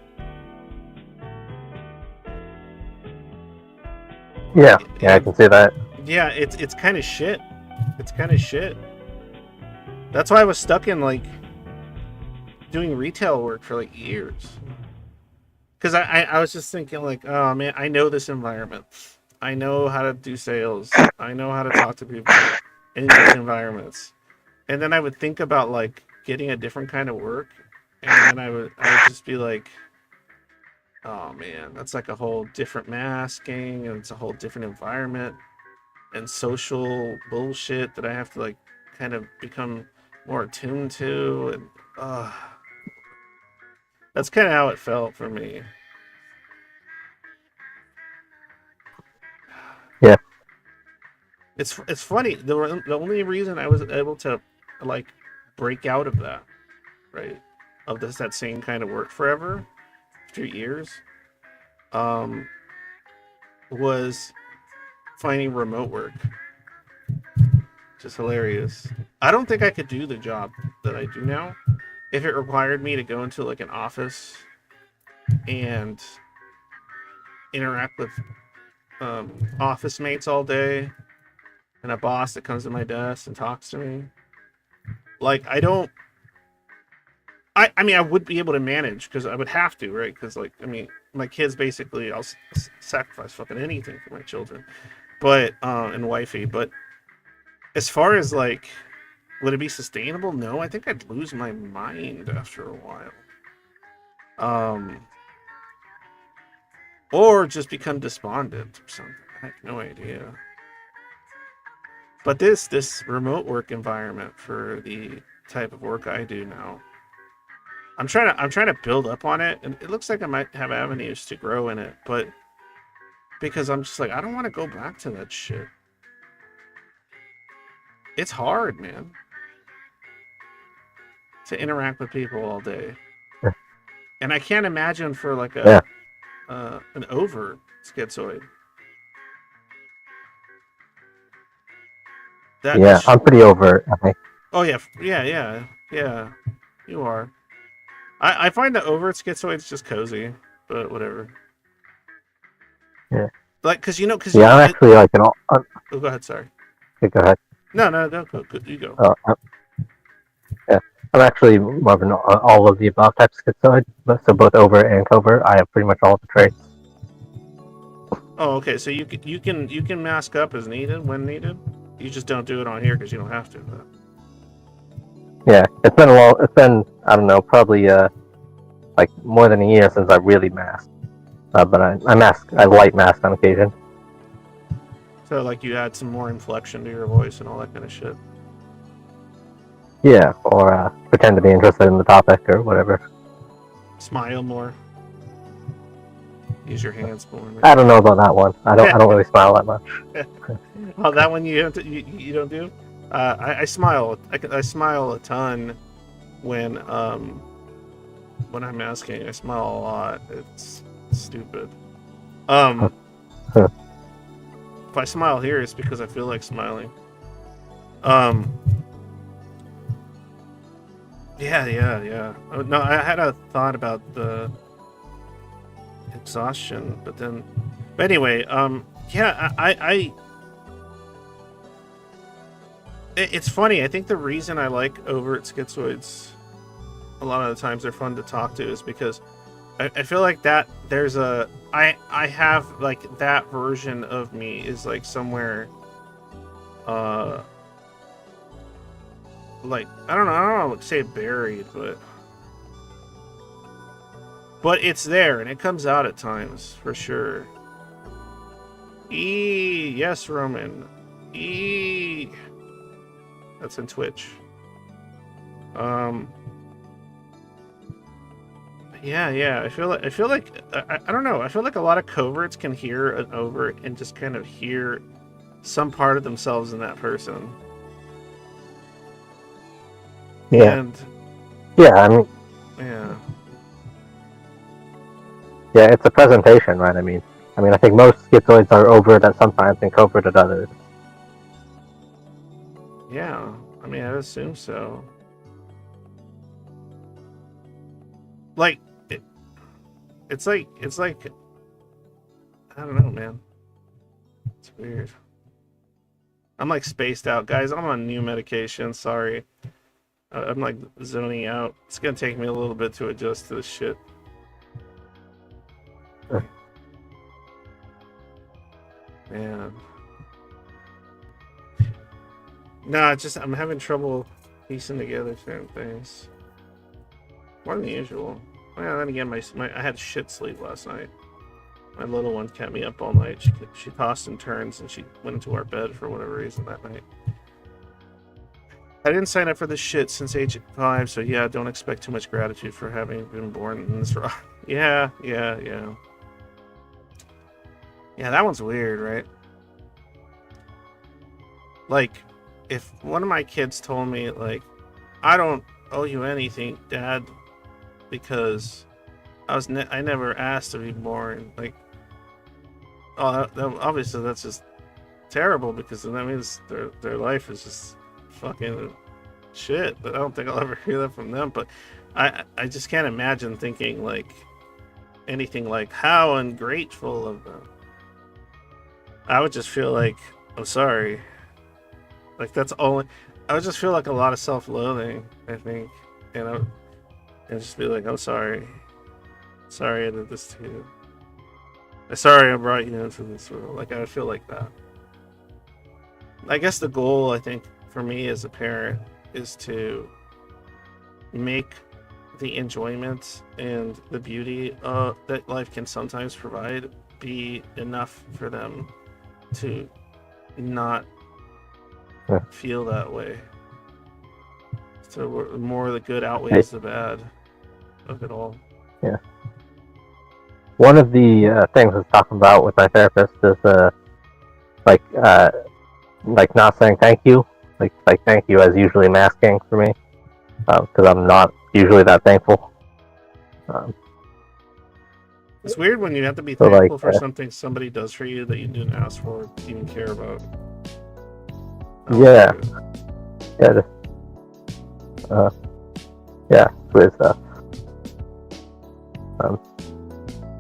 Yeah, I can see that. Yeah, it's kind of shit. It's kind of shit. That's why I was stuck in like doing retail work for like years. Because I was just thinking like, oh man, I know this environment. I know how to do sales. I know how to talk to people in these environments. And then I would think about like getting a different kind of work, and then I would just be like, oh man, that's like a whole different masking, and it's a whole different environment and social bullshit that I have to like kind of become more attuned to, and that's kind of how it felt for me. Yeah. It's funny. The only reason I was able to like break out of that, right, of that same kind of work forever, after years, was finding remote work. Just hilarious. I don't think I could do the job that I do now if it required me to go into like an office and interact with office mates all day, and a boss that comes to my desk and talks to me. Like I mean I would be able to manage because I would have to, right? Because like I mean my kids, basically I'll sacrifice fucking anything for my children, but and wifey. But as far as like, would it be sustainable? No, I think I'd lose my mind after a while. Or just become despondent or something. I have no idea. But this remote work environment for the type of work I do now, I'm trying to build up on it, and it looks like I might have avenues to grow in it, but because I'm just like, I don't want to go back to that shit. It's hard, man, to interact with people all day. And I can't imagine for like an overt schizoid. I'm pretty overt, I think. Oh yeah. You are. I find the overt schizoids just cozy, but whatever. Yeah. Like, cause I'm actually like an. Oh, go ahead. Sorry. Okay, go ahead. No, don't go. You go. Yeah, I'm actually more of an all of the above type schizoid, so both overt and covert. I have pretty much all the traits. Oh, okay. So you can mask up as needed when needed. You just don't do it on here because you don't have to. But... Yeah, it's been I don't know, probably like more than a year since I really masked. But I light mask on occasion. So like you add some more inflection to your voice and all that kind of shit. Yeah, or pretend to be interested in the topic or whatever. Smile more. Use your hands more. I don't know about that one. I don't really smile that much. Oh, that one you don't do? I smile. I smile a ton when I'm asking. I smile a lot. It's stupid. If I smile here, it's because I feel like smiling. Yeah. No, I had a thought about the exhaustion, but anyway, I it's funny. I think the reason I like overt schizoids, a lot of the times they're fun to talk to, is because I feel like that there's a I have like that version of me is like somewhere like I don't know, I don't say buried, but it's there and it comes out at times for sure. Yes, Roman. That's in Twitch. Yeah. I feel like I don't know. I feel like a lot of coverts can hear an overt and just kind of hear some part of themselves in that person. Yeah. And Yeah, I mean, yeah. yeah, it's a presentation, right? I mean, I think most schizoids are overt at some times and covert at others. Yeah. I mean, I assume so. Like it's like I don't know, man. It's weird. I'm like spaced out, guys. I'm on new medication. Sorry. I'm like zoning out. It's gonna take me a little bit to adjust to this shit. Man. No, it's just I'm having trouble piecing together certain things. More than usual. Well, then again, I had shit sleep last night. My little one kept me up all night. She tossed and turns, and she went into our bed for whatever reason that night. I didn't sign up for this shit since age 5, so yeah, don't expect too much gratitude for having been born in this rock. Yeah. Yeah, that one's weird, right? Like, if one of my kids told me, like, I don't owe you anything, Dad, because I never asked to be born, like, oh, obviously that's just terrible, because that means their life is just fucking shit. But I don't think I'll ever hear that from them. But I just can't imagine thinking like anything like how ungrateful of them. I would just feel like I'm sorry. Like that's only. I would just feel like a lot of self-loathing. I think, and just be like, I'm sorry. Sorry I did this to you. Sorry I brought you into this world. Like I would feel like that. I guess the goal, I think, for me as a parent is to make the enjoyment and the beauty that life can sometimes provide be enough for them to not feel that way. So more the good outweighs the bad of it all. Yeah. One of the things I was talking about with my therapist is like not saying thank you, like thank you as usually masking for me, because I'm not usually that thankful. It's weird when you have to be so thankful for something somebody does for you that you didn't ask for, even care about. Yeah. Yeah, with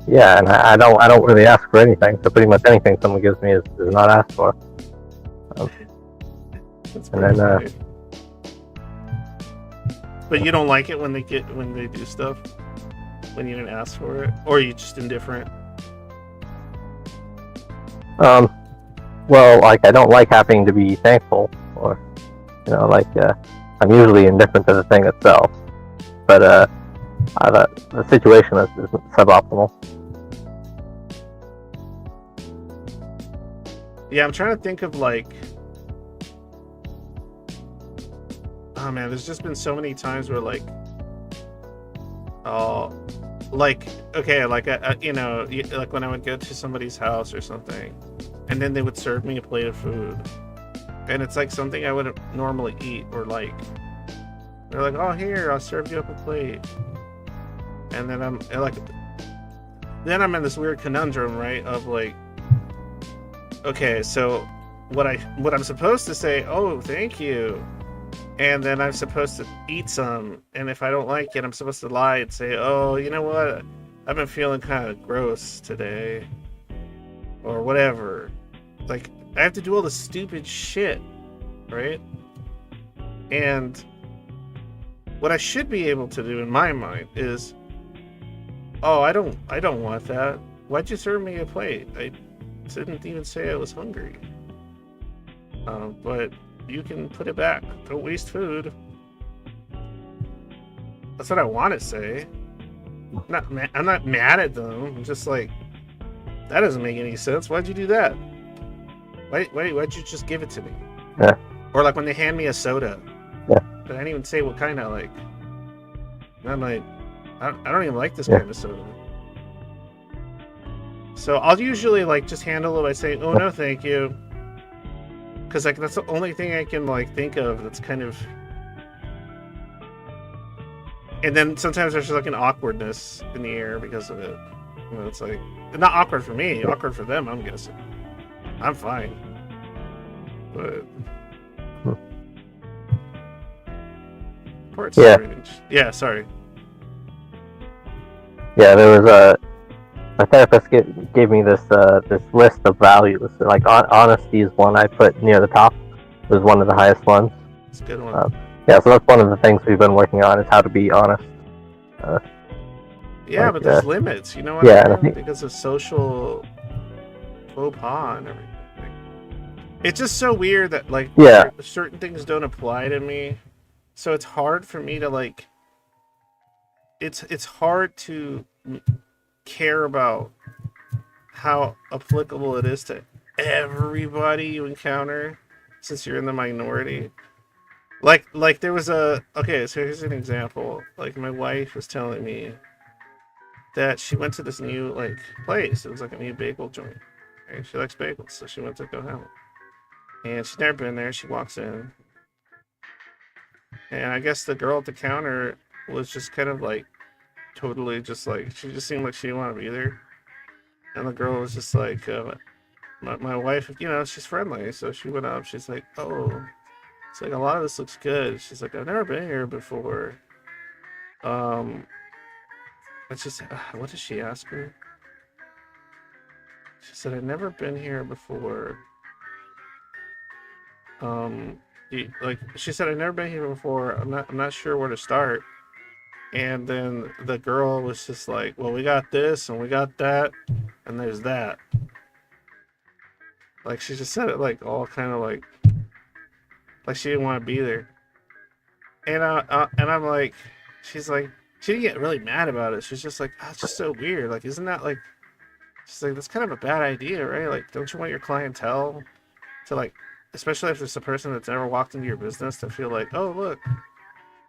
yeah, and I don't really ask for anything, so pretty much anything someone gives me is not asked for. And then, but you don't like it when they do stuff when you didn't ask for it, or are you just indifferent? Well, like I don't like having to be thankful, or I'm usually indifferent to the thing itself, but the situation is suboptimal. Yeah, I'm trying to think of like, oh man, there's just been so many times where like, like okay, like like when I would go to somebody's house or something, and then they would serve me a plate of food, and it's like something I wouldn't normally eat or like. They're like, oh here, I'll serve you up a plate, and then I'm in this weird conundrum, right? Of like, okay, so what I'm supposed to say, oh thank you, and then I'm supposed to eat some, and if I don't like it, I'm supposed to lie and say, oh, you know what, I've been feeling kind of gross today, or whatever. Like I have to do all this stupid shit, right? And what I should be able to do in my mind is Oh, I don't want that. Why'd you serve me a plate? I didn't even say I was hungry. But you can put it back. Don't waste food. That's what I want to say. I'm not mad at them. I'm just like, that doesn't make any sense. Why'd you do that? Why'd you just give it to me? Yeah. Or like when they hand me a soda. Yeah. But I didn't even say what kind I like. And I'm like, I don't even like this Yeah. kind of soda. So I'll usually like just handle it by saying, "Oh no, thank you," because like that's the only thing I can like think of that's kind of. And then sometimes there's just like an awkwardness in the air because of it. You know, it's like not awkward for me, awkward for them. I'm guessing. I'm fine, but. Or it's Yeah. strange. Yeah, sorry. Yeah, there was my therapist gave me this this list of values. Like honesty is one I put near the top. It was one of the highest ones. It's a good one. Yeah, so that's one of the things we've been working on is how to be honest. Yeah, like, but there's limits, you know what yeah, I and I mean? think- Because of social faux pas and everything. It's just so weird that like Yeah. certain things don't apply to me. So it's hard for me to like it's hard to care about how applicable it is to everybody you encounter since you're in the minority. Like there was a okay, so here's an example. Like my wife was telling me that she went to this new like place. It was like a new bagel joint. And she likes bagels, so she went to go have it. And she's never been there. She walks in, and I guess the girl at the counter was just kind of like totally just like she just seemed like she didn't want to be there. And the girl was just like, my wife, you know, she's friendly, so she went up. She's like, oh, it's like a lot of this looks good. She's like, I've never been here before. But she said, what did she ask her? She said, I've never been here before. Like she said, I've never been here before. I'm not sure where to start. And then the girl was just like, well, we got this and we got that, and there's that. Like she just said it like all kind of like she didn't want to be there. And I'm like, she's like, she didn't get really mad about it. She's just like, oh, it's just so weird. Like, isn't that like, she's like, that's kind of a bad idea, right? Like, don't you want your clientele to like, especially if it's a person that's never walked into your business, to feel like, oh look,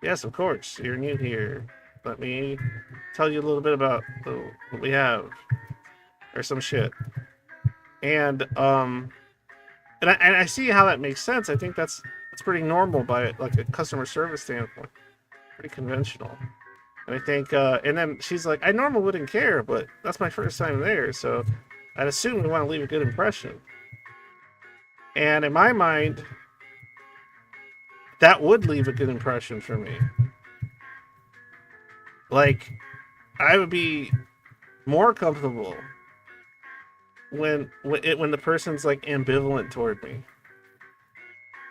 yes, of course, you're new here. Let me tell you a little bit about what we have, or some shit. And I see how that makes sense. I think that's pretty normal by like a customer service standpoint, pretty conventional. And I think, and then she's like, I normally wouldn't care, but that's my first time there, so I'd assume we want to leave a good impression. And in my mind, that would leave a good impression for me. Like, I would be more comfortable when the person's like ambivalent toward me.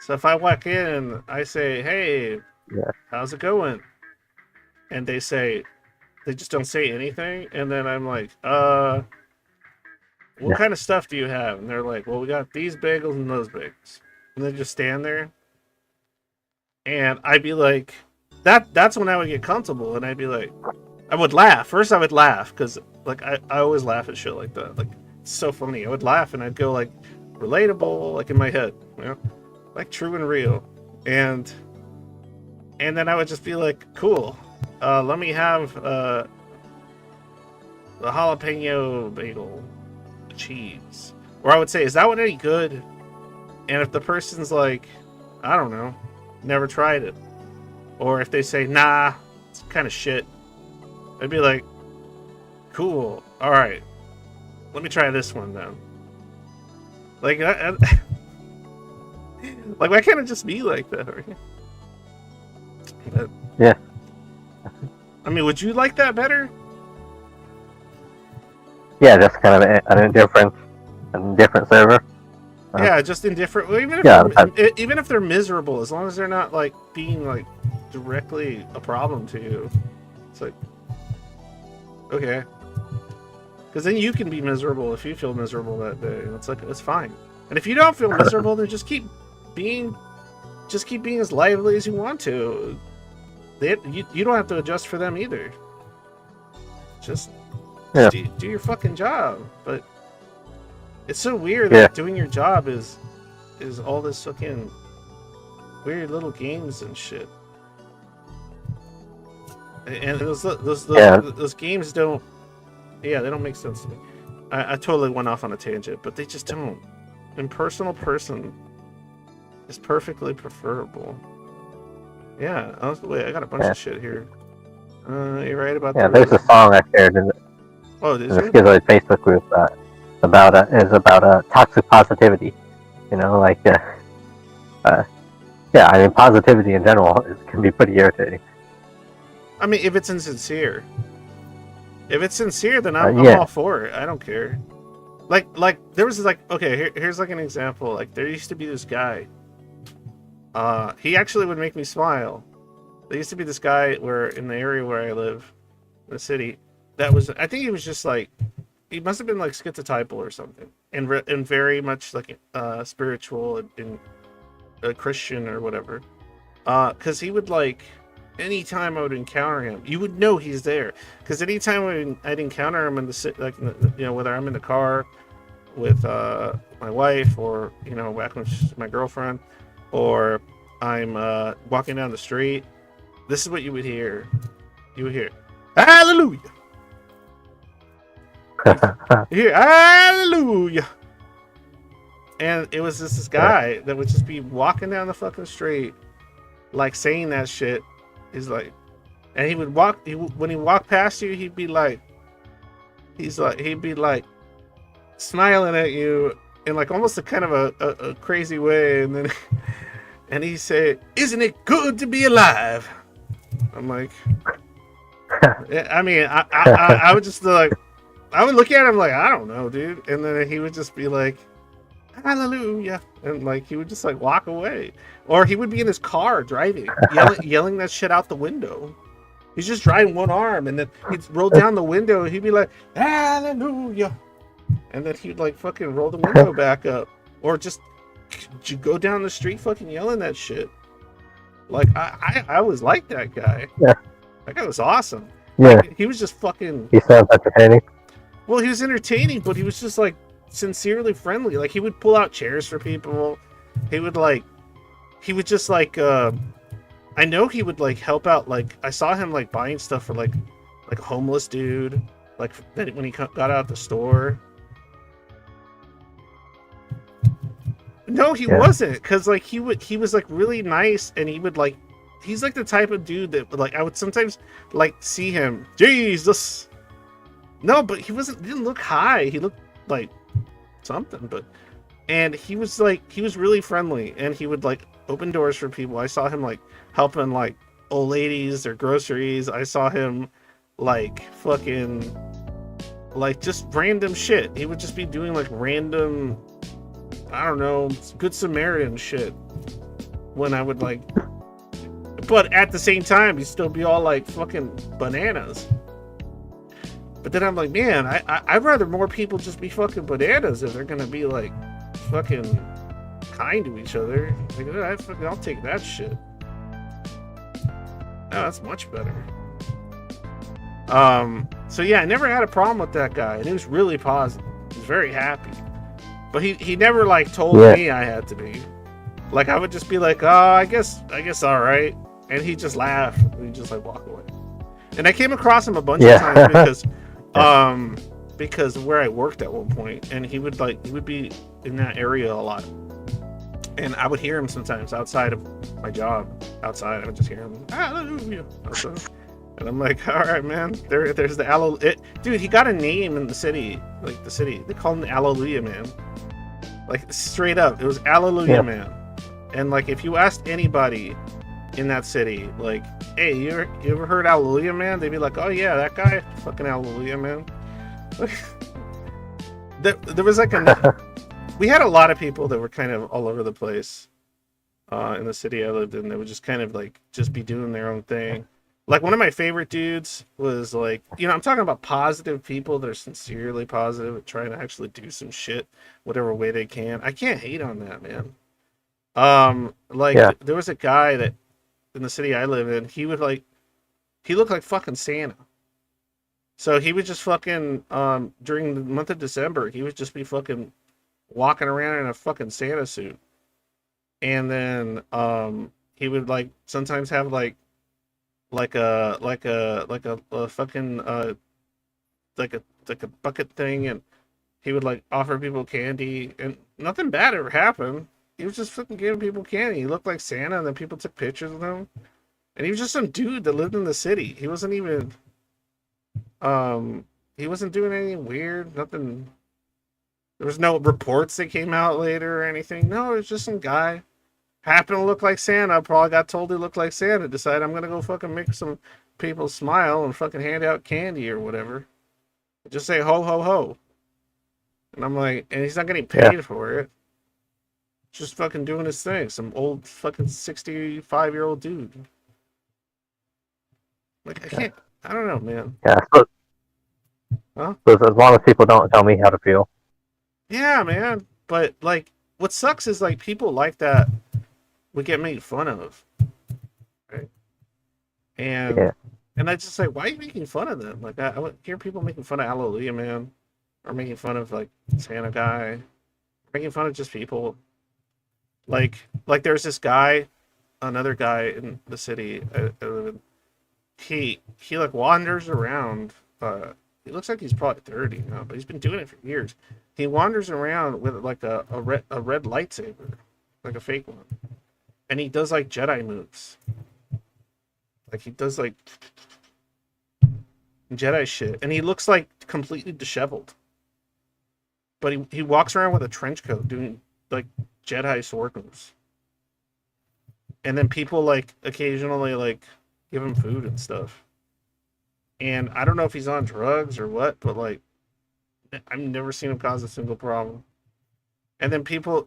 So if I walk in, I say, "Hey, Yeah. how's it going?" And they just don't say anything, and then I'm like, what Yeah. kind of stuff do you have? And they're like, well, we got these bagels and those bagels. And they just stand there. And I'd be like, that's when I would get comfortable, and I'd be like, I would laugh. First I would laugh, because like I always laugh at shit like that. Like, it's so funny. I would laugh and I'd go like relatable, like in my head, you know? Like true and real. And then I would just be like, cool. Let me have the jalapeno bagel cheese. Or I would say, is that one any good? And if the person's like, I don't know, never tried it. Or if they say, nah, it's kind of shit. I'd be like, cool, alright. Let me try this one then. Like, like, why can't it just be like that? Right? But, Yeah. I mean, would you like that better? Yeah, just kind of an indifferent server. Yeah, just indifferent. Well, even if they're miserable, as long as they're not like being like directly a problem to you, it's like Okay. Because then you can be miserable if you feel miserable that day. And it's like, it's fine. And if you don't feel miserable, then just keep being as lively as you want to. You don't have to adjust for them either. Just do your fucking job. But it's so weird that doing your job is all this fucking weird little games and shit. And those games don't. Yeah, they don't make sense to me. I totally went off on a tangent, but they just don't. Impersonal person is perfectly preferable. Yeah, wait, I got a bunch of shit here. You're right about that. Yeah, there's a song I shared in the Schizoid Facebook group about toxic positivity. You know, like, yeah, I mean, positivity in general can be pretty irritating. I mean, if it's insincere. If it's sincere, then I'm all for it. I don't care. Like there was like, okay, here's like an example. Like there used to be this guy. He actually would make me smile. There used to be this guy where in the area where I live, in the city, that was, I think he was just like, he must have been like schizotypal or something, and very much like spiritual and a Christian or whatever. Because he would like, anytime I would encounter him, you would know he's there. Because anytime I'd encounter him in the like, you know, whether I'm in the car with my wife, or you know, back with my girlfriend, or I'm walking down the street, this is what you would hear. You would hear, "Hallelujah." You hear, "Hallelujah." And it was just this guy that would just be walking down the fucking street, like saying that shit. He's like, and he would walk. When he walked past you, he'd be like smiling at you in like almost a kind of a crazy way, and then and he said, "Isn't it good to be alive?" I'm like, I mean, I would just like, I would look at him like, I don't know, dude, and then he would just be like, "Hallelujah," and like he would just like walk away, or he would be in his car driving, yelling that shit out the window. He's just driving one arm, and then he'd roll down the window, and he'd be like, "Hallelujah," and then he'd like fucking roll the window back up, or just go down the street fucking yelling that shit. Like I was like that guy. Yeah, that guy was awesome. Yeah, like, he was just fucking. He sounds entertaining. Well, he was entertaining, but he was just like sincerely friendly. Like he would pull out chairs for people. He would just like I know he would like help out. Like I saw him like buying stuff for like a homeless dude, like when he got out of the store. No, he wasn't, because like he was like really nice, and he would like, he's like the type of dude that like I would sometimes like see him, Jesus. No, but he didn't look high. He looked like something, and he was really friendly, and he would like open doors for people. I saw him like helping like old ladies or groceries. I saw him like fucking like just random shit. He would just be doing like random, I don't know, Good Samaritan shit when I would like, but at the same time he'd still be all like fucking bananas. But then I'm like, man, I'd rather more people just be fucking bananas if they're gonna be like fucking kind to each other. Like, I'll take that shit. Oh, that's much better. So yeah, I never had a problem with that guy, and he was really positive. He was very happy. But he never like told me I had to be. Like I would just be like, oh, I guess all right, and he'd just laugh and he'd just like walk away. And I came across him a bunch of times because where I worked at one point, and he would be in that area a lot, and I would hear him sometimes outside of my job. Outside, I would just hear him, hallelujah. And I'm like, all right, man. There's the Hallelujah. Dude, he got a name in the city. Like the city, they call him the Hallelujah Man. Like straight up, it was Hallelujah Man. And like, if you asked anybody in that city, like, hey, you ever heard Hallelujah Man? They'd be like, oh yeah, that guy, fucking Hallelujah Man. There was like we had a lot of people that were kind of all over the place in the city I lived in. They would just kind of like just be doing their own thing. Like one of my favorite dudes was like, I'm talking about positive people that are sincerely positive and trying to actually do some shit whatever way they can. I can't hate on that, man. Like Yeah. there was a guy that in the city I live in, he looked like fucking Santa. So he would just fucking during the month of December, he would just be fucking walking around in a fucking Santa suit. And then he would like sometimes have a fucking like a bucket thing, and he would like offer people candy, and nothing bad ever happened. He was just fucking giving people candy. He looked like Santa, and then people took pictures with him. And he was just some dude that lived in the city. Um he wasn't doing anything weird, nothing. There was no reports that came out later or anything. No, it was just some guy happened to look like Santa. Probably got told he looked like Santa. Decided I'm gonna go fucking make some people smile and fucking hand out candy or whatever. Just say ho ho ho. And I'm like, and he's not getting Yeah. paid for it. Just fucking doing his thing. Some old fucking 65-year-old dude. Like I can't. I don't know, man. Yeah. So, Huh? so as long as people don't tell me how to feel. Yeah, man. But like, what sucks is like people like that would get made fun of, right? And Yeah. and I just like, why are you making fun of them? Like I would hear people making fun of Hallelujah, man, or making fun of like Santa guy, making fun of just people. Like there's this guy, another guy in the city. He like wanders around. He looks like he's probably 30 now, but he's been doing it for years. He wanders around with like a red lightsaber, like a fake one, and he does like Jedi moves. Like he does like Jedi shit, and he looks like completely disheveled. But he walks around with a trench coat doing like Jedi sword moves, and then people like occasionally like give him food and stuff. And I don't know if he's on drugs or what, but like I've never seen him cause a single problem. And then people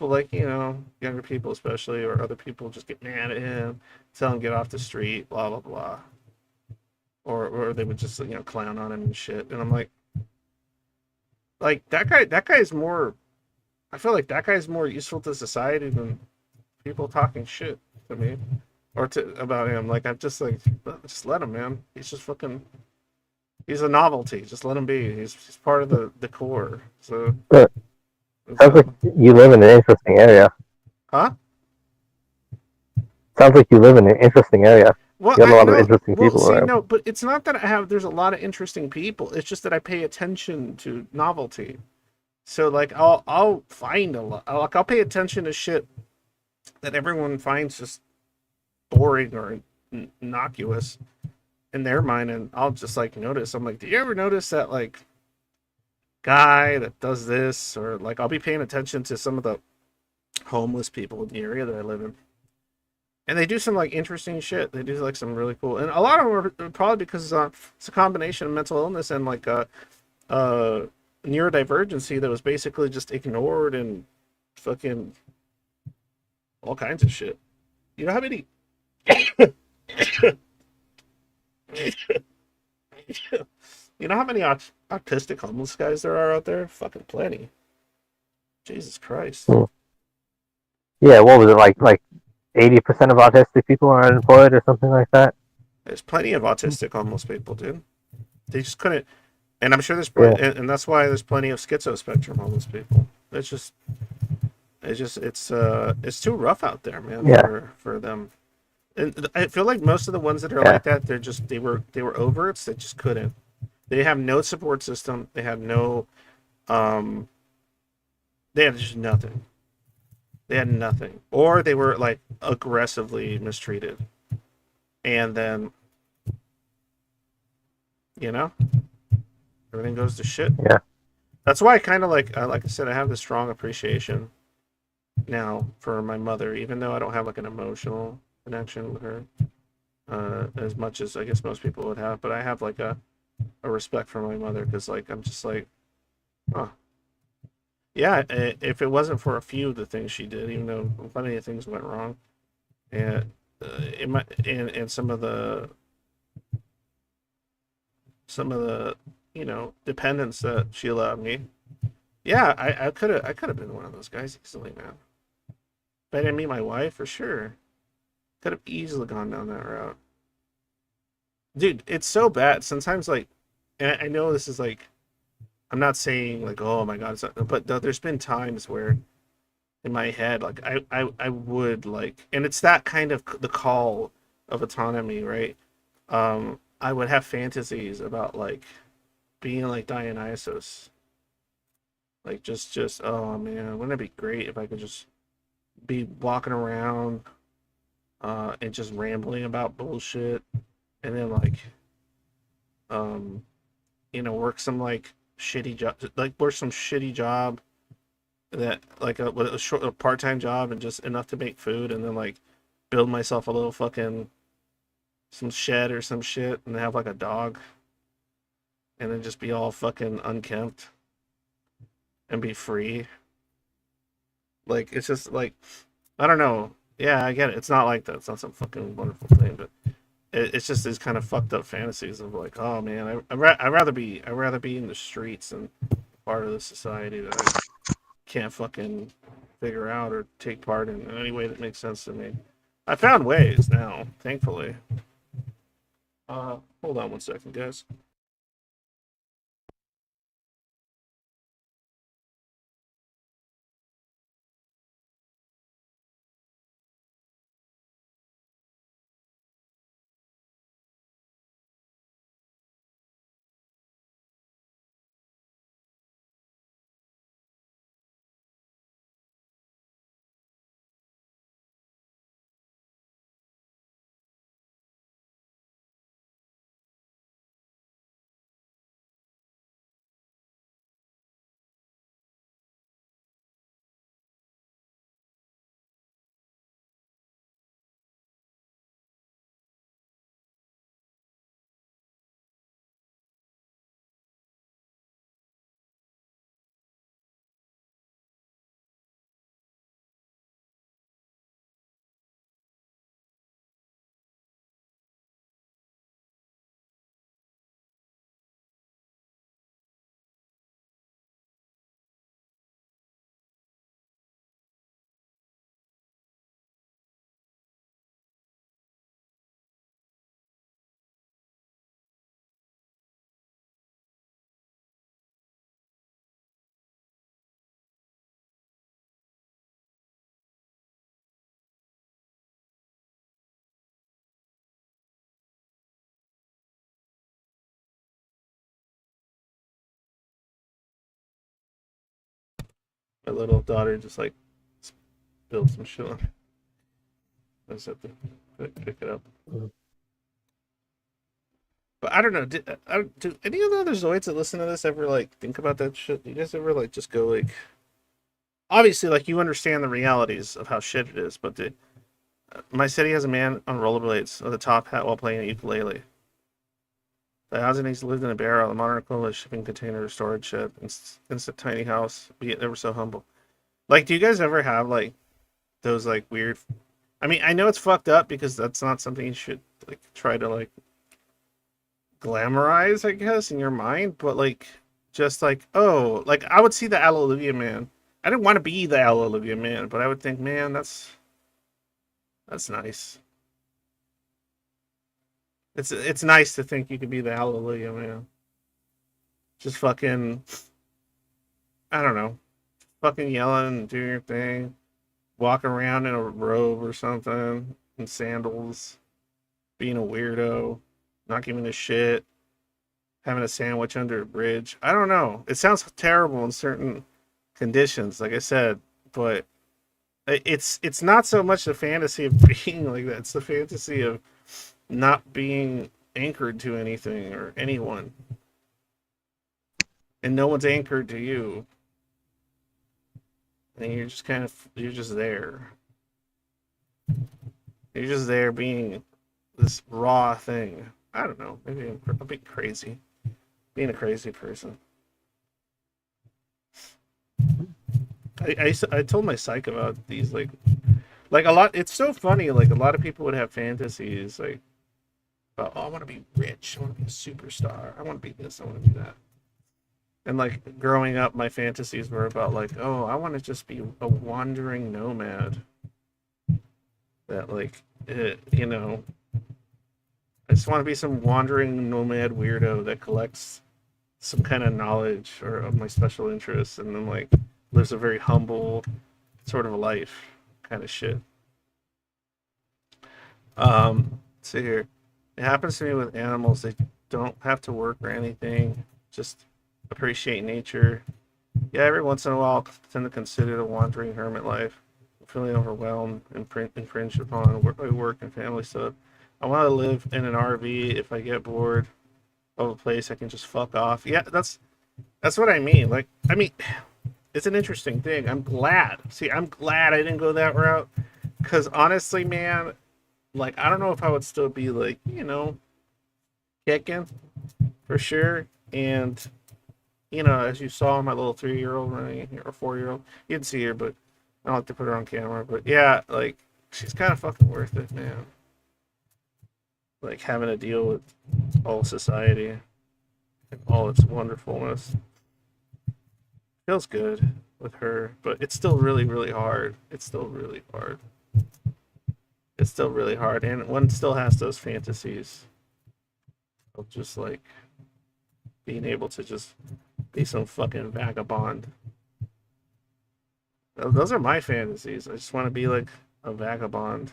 like younger people especially or other people just get mad at him, tell him get off the street, blah blah blah, or they would just clown on him and shit. And I'm like that guy's more. I feel like that guy's more useful to society than people talking shit to me or to about him. Like I'm just let him, man. He's just fucking. He's a novelty. Just let him be. He's part of the decor. So. But sounds like you live in an interesting area. Huh? Sounds like you live in an interesting area. Well, You have a I lot of know. interesting Well, people see, around. no, but it's not that I have. There's a lot of interesting people. It's just that I pay attention to novelty. So like, I'll find a lot. Like I'll pay attention to shit that everyone finds just boring or innocuous in their mind, and I'll just like notice. I'm like, do you ever notice that like guy that does this, or like I'll be paying attention to some of the homeless people in the area that I live in, and they do some like interesting shit. They do like some really cool, and a lot of them are probably because it's a combination of mental illness and like uh neurodivergency that was basically just ignored and fucking all kinds of shit. You know how many? You know how many autistic homeless guys there are out there? Fucking plenty. Jesus Christ. Hmm. Yeah, what was it like 80% of autistic people are unemployed or something like that? There's plenty of autistic homeless people, dude. They just couldn't. And I'm sure Yeah. and that's why there's plenty of schizo-spectrum homeless people. It's too rough out there, man, Yeah. for them. And I feel like most of the ones that are Yeah. like that, they were overts. They just couldn't. They have no support system. They had no, um, they had just nothing. They had nothing, or they were like aggressively mistreated, and then you know everything goes to shit. Yeah. That's why I kind of like I said, I have this strong appreciation now for my mother, even though I don't have like an emotional connection with her as much as I guess most people would have. But I have like a respect for my mother because like I'm just like, oh yeah, if it wasn't for a few of the things she did, even though plenty of things went wrong, and it might and some of the some of the, dependence that she allowed me. Yeah, I could have been one of those guys easily, man. If I didn't meet my wife, for sure. Could have easily gone down that route. Dude, it's so bad. Sometimes, like, and I know this is like, I'm not saying like, oh my God, but there's been times where in my head, like, I would like, and it's that kind of the call of autonomy, right? I would have fantasies about like being like Dionysus, like just oh man, wouldn't it be great if I could just be walking around and just rambling about bullshit, and then like um work some like shitty job, like work some shitty job that like a part-time job and just enough to make food, and then like build myself a little fucking some shed or some shit and have like a dog, and then just be all fucking unkempt and be free. Like it's just like I don't know. Yeah, I get it. It's not like that. It's not some fucking wonderful thing, but it's just these kind of fucked up fantasies of like, oh man, I'd rather be in the streets and part of the society that I can't fucking figure out or take part in any way that makes sense to me. I found ways now, thankfully. Hold on one second, guys. My little daughter just like spilled some shit on. I just have to pick it up. Mhm. But I don't know. Do any of the other Zoids that listen to this ever like think about that shit? Do you guys ever like just go like? Obviously, like you understand the realities of how shit it is, but my city has a man on rollerblades with a top hat while playing a ukulele. The housing needs lived in a barrel, a modern equivalent of shipping container, storage shed, instant tiny house. Be it never so humble. Like, do you guys ever have like those like weird? I mean, I know it's fucked up because that's not something you should like try to like glamorize, I guess, in your mind, but like just like, oh, like I would see the Alleluia Man. I didn't want to be the Alleluia Man, but I would think, man, that's nice. It's nice to think you could be the Hallelujah Man. Just fucking I don't know, fucking yelling and doing your thing, walking around in a robe or something, in sandals, being a weirdo, not giving a shit, having a sandwich under a bridge. I don't know. It sounds terrible in certain conditions, like I said, but it's not so much the fantasy of being like that. It's the fantasy of not being anchored to anything or anyone, and no one's anchored to you, and you're just there. You're just there being this raw thing. I don't know. Maybe I'm a bit crazy, being a crazy person. I told my psych about these like a lot. It's so funny. Like a lot of people would have fantasies like about, oh, I want to be rich, I want to be a superstar, I want to be this, I want to be that. And like growing up, my fantasies were about like, oh, I want to just be a wandering nomad. That like, you know, I just want to be some wandering nomad weirdo that collects some kind of knowledge or of my special interests, and then like lives a very humble sort of a life, kind of shit. See here, it happens to me with animals. They don't have to work or anything. Just appreciate nature. Yeah, every once in a while, I tend to consider the wandering hermit life. I'm feeling overwhelmed and infringed upon work and family stuff. I want to live in an RV if I get bored of a place. I can just fuck off. Yeah, that's what I mean. Like, I mean, it's an interesting thing. I'm glad. See, I'm glad I didn't go that route. Because honestly, man, like, I don't know if I would still be, like, you know, kicking for sure. And, you know, as you saw my little 3-year-old running here, or 4-year-old, you didn't see her, but I don't like to put her on camera. But yeah, like, she's kind of fucking worth it, man. Like, having to deal with all society and all its wonderfulness. Feels good with her, but it's still really, really hard. It's still really hard. It's still really hard, and one still has those fantasies of just like being able to just be some fucking vagabond. Those are my fantasies. I just want to be like a vagabond.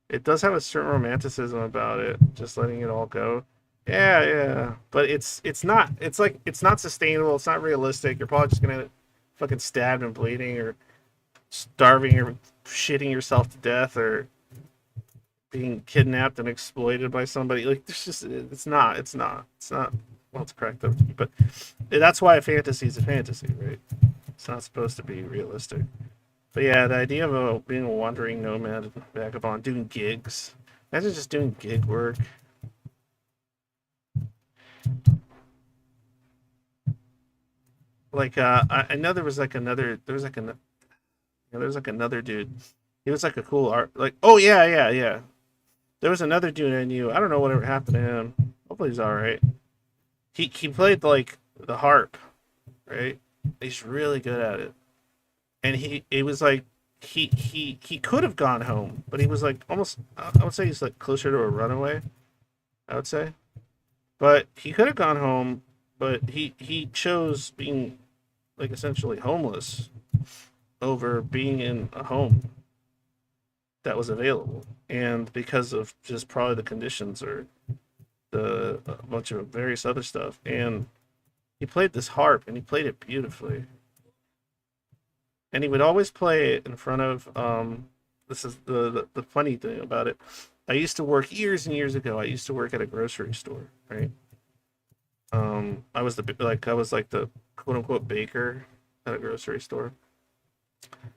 It does have a certain romanticism about it, just letting it all go. Yeah, yeah, but it's not. It's like it's not sustainable. It's not realistic. You're probably just gonna fucking stabbed and bleeding, or starving, or shitting yourself to death, or being kidnapped and exploited by somebody. Like, it's just, it's not. Well, it's correct, but that's why a fantasy is a fantasy, right? It's not supposed to be realistic. But yeah, the idea of being a wandering nomad, vagabond, doing gigs. Imagine just doing gig work. Like, I know there was like another, there was like another dude. He was like a cool art, like, oh yeah, yeah, yeah. There was another dude I knew. I don't know whatever happened to him. Hopefully he's all right. He played like the harp, right? He's really good at it, and he it was like he could have gone home, but he was like almost. I would say he's like closer to a runaway. I would say, but he could have gone home, but he chose being like essentially homeless over being in a home that was available, and because of just probably the conditions or the a bunch of various other stuff. And he played this harp, and he played it beautifully, and he would always play it in front of this is the funny thing about it. I used to work years and years ago. I used to work at a grocery store, right? I was like the quote unquote baker at a grocery store.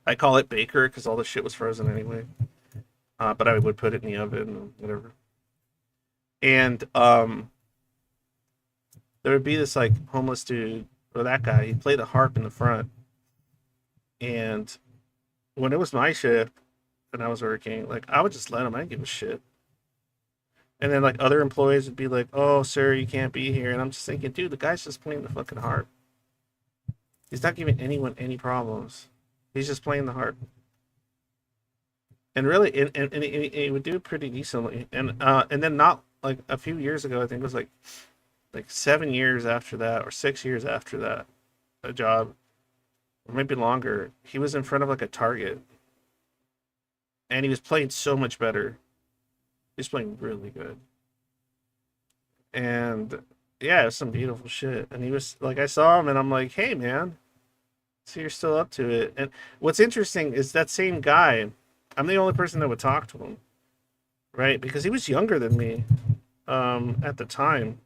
I call it baker because all the shit was frozen anyway. But I would put it in the oven or whatever. And there would be this like homeless dude, or that guy. He'd play the harp in the front, and when it was my shift and I was working, like I would just let him. I didn't give a shit. And then like other employees would be like, "Oh, sir, you can't be here," and I'm just thinking, dude, the guy's just playing the fucking harp. He's not giving anyone any problems. He's just playing the harp. And really, and it would do pretty decently. And then not like a few years ago, I think it was like 7 years after that, or 6 years after that, a job, or maybe longer. He was in front of like a Target, and he was playing so much better. He was playing really good, and yeah, it was some beautiful shit. And he was like, I saw him, and I'm like, hey man, so you're still up to it. And what's interesting is that same guy. I'm the only person that would talk to him, right? Because he was younger than me at the time,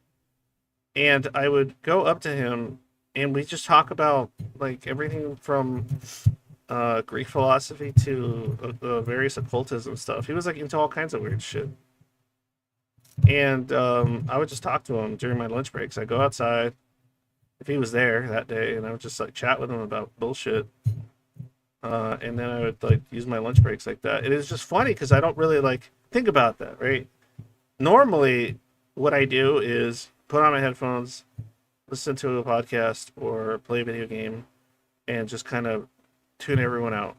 and I would go up to him, and we just talk about like everything from Greek philosophy to various occultism stuff. He was like into all kinds of weird shit, and I would just talk to him during my lunch breaks. I'd go outside if he was there that day, and I would just like chat with him about bullshit. And then I would like use my lunch breaks like that. It is just funny because I don't really like think about that, right? normally what I do is put on my headphones, listen to a podcast, or play a video game, and just kind of tune everyone out.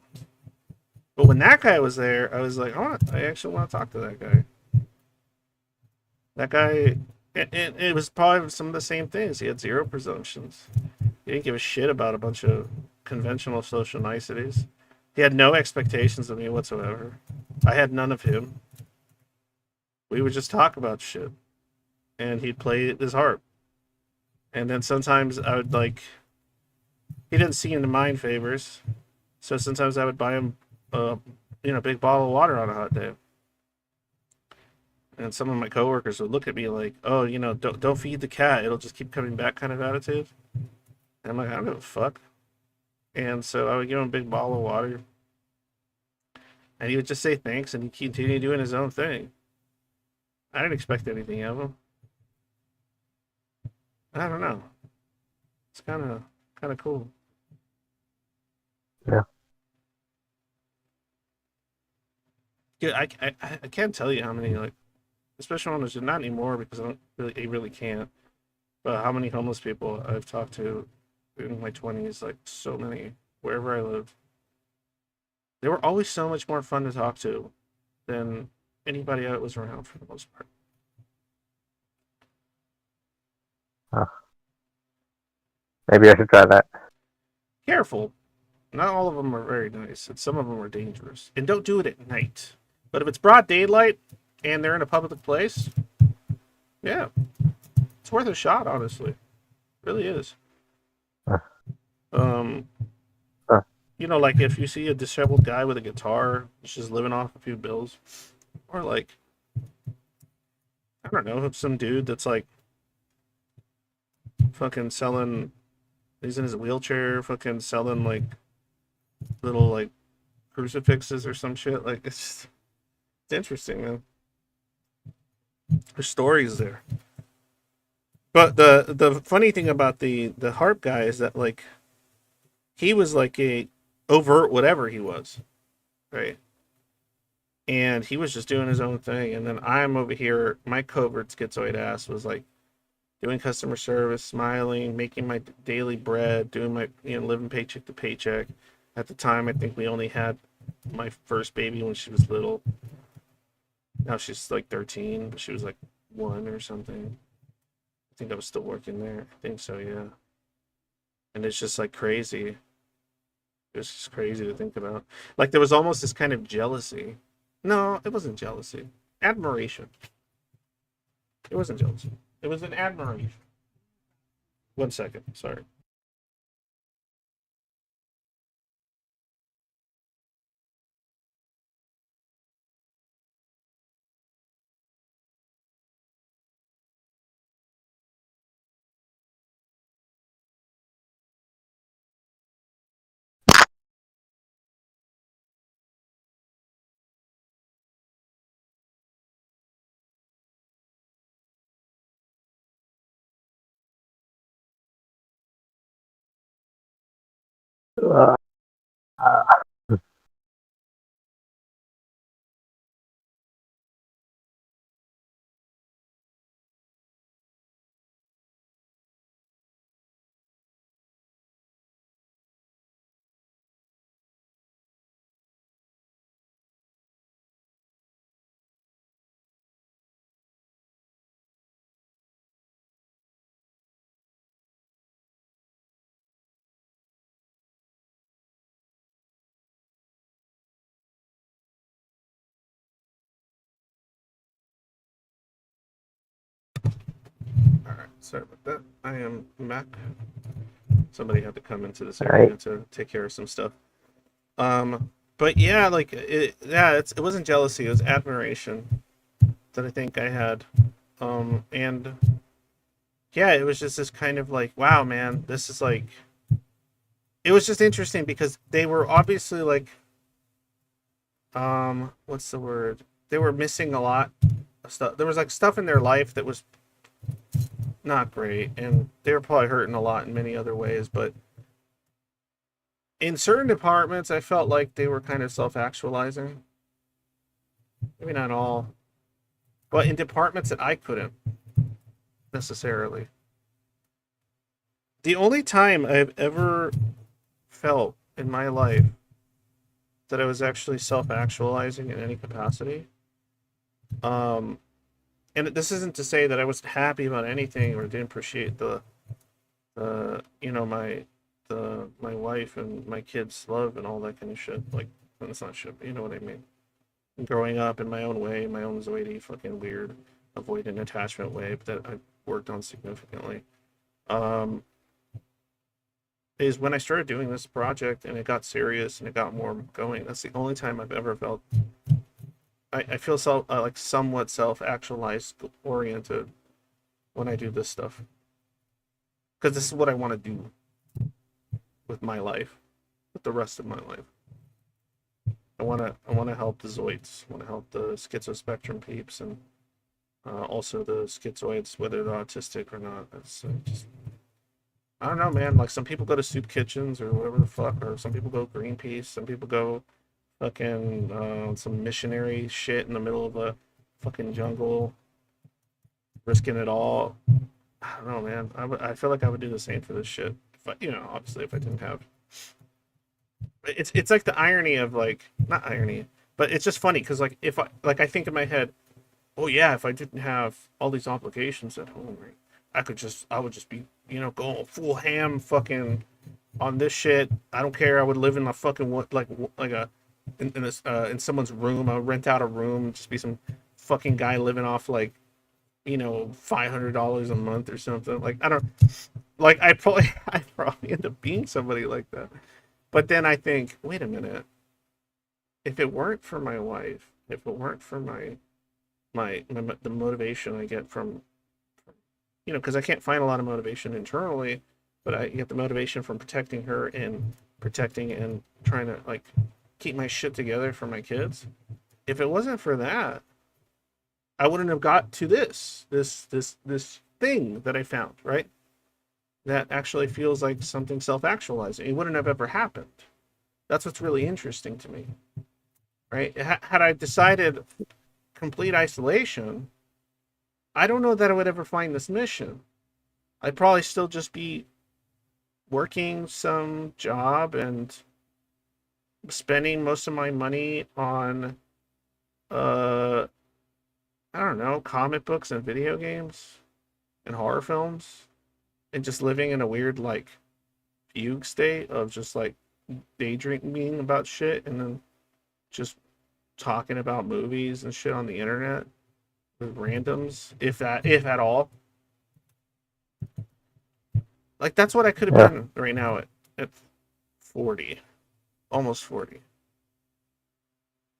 But when that guy was there, I was like, I actually want to talk to that guy. That guy, and it was probably some of the same things. He had zero presumptions. He didn't give a shit about a bunch of conventional social niceties. He had no expectations of me whatsoever. I had none of him. We would just talk about shit, and he'd play his harp. And then sometimes I would he didn't see into mind favors, so sometimes I would buy him a big bottle of water on a hot day. And some of my coworkers would look at me like, "Oh, don't feed the cat; it'll just keep coming back," kind of attitude. And I'm like, I don't give a fuck. And so I would give him a big bottle of water, and he would just say thanks, and he'd continue doing his own thing. I didn't expect anything of him. I don't know. It's kind of cool. Yeah. Yeah, I can't tell you how many especially when there's not anymore because I really can't. But how many homeless people I've talked to in my 20s, like so many, wherever I lived. They were always so much more fun to talk to than anybody that was around for the most part. Huh. Maybe I should try that. Careful. Not all of them are very nice, and some of them are dangerous. And don't do it at night. But if it's broad daylight and they're in a public place, yeah, it's worth a shot, honestly. It really is. Huh. Um, Huh. like if you see a disheveled guy with a guitar, he's just living off a few bills, or like, I don't know, some dude that's like fucking selling, he's in his wheelchair, fucking selling like little like crucifixes or some shit. Like it's interesting, man. There's stories there. But the funny thing about the harp guy is that like he was like a overt whatever he was, right? And he was just doing his own thing. And then I'm over here, my covert schizoid ass was like doing customer service, smiling, making my daily bread, doing my living paycheck to paycheck. At the time, I think we only had my first baby when she was little. Now she's like 13, but she was like 1 or something. I think I was still working there. I think so, yeah. And it's just like crazy. It was just crazy to think about. Like there was almost this kind of jealousy. No, it wasn't jealousy. Admiration. It wasn't jealousy. It was an admiration. 1 second, sorry. Uh, uh, Alright, sorry about that. I am back. Somebody had to come into this right. area to take care of some stuff. But yeah, like it wasn't jealousy, it was admiration that I think I had. And yeah, it was just this kind of like, wow, man, this is like it was just interesting because they were obviously like what's the word? They were missing a lot of stuff. There was like stuff in their life that was not great, and they were probably hurting a lot in many other ways, but in certain departments I felt like they were kind of self-actualizing. Maybe not all. but in departments that I couldn't necessarily. The only time I've ever felt in my life that I was actually self-actualizing in any capacity, um, and this isn't to say that I wasn't happy about anything or didn't appreciate my wife and my kids' love and all that kind of shit. Like, that's not shit, but you know what I mean. Growing up in my own way, my own zoidy, fucking weird, avoidant attachment way, but that I've worked on significantly. Um, is when I started doing this project and it got serious and it got more going. That's the only time I've ever felt I feel like somewhat self-actualized oriented when I do this stuff because this is what I want to do with my life, with the rest of my life. I want to help the zoids. I want to help the schizo-spectrum peeps and also the schizoids, whether they're autistic or not. That's just I don't know, man. Like some people go to soup kitchens or whatever the fuck, or some people go Greenpeace. Some people go fucking some missionary shit in the middle of a fucking jungle, risking it all. I don't know, man. I feel like I would do the same for this shit. If I, obviously, if I didn't have. It's like the irony of like not irony, but it's just funny because like if I think in my head, oh yeah, if I didn't have all these obligations at home, right, I would just be going full ham fucking on this shit. I don't care. I would live in a fucking like a in someone's room. I would rent out a room, just be some fucking guy living off like $500 a month or something. Like I don't like I probably end up being somebody like that. But then I think, wait a minute. If it weren't for my wife, if it weren't for my the motivation I get from because I can't find a lot of motivation internally, but I get the motivation from protecting her and protecting and trying to like keep my shit together for my kids. If it wasn't for that, I wouldn't have got to this thing that I found, right? That actually feels like something self-actualizing. It wouldn't have ever happened. That's what's really interesting to me, right? Had I decided complete isolation, I don't know that I would ever find this mission. I'd probably still just be working some job and spending most of my money on I don't know, comic books and video games and horror films and just living in a weird like fugue state of just like daydreaming about shit and then just talking about movies and shit on the internet with randoms, if at all. Like that's what I could have Yeah. been right now at 40, almost 40.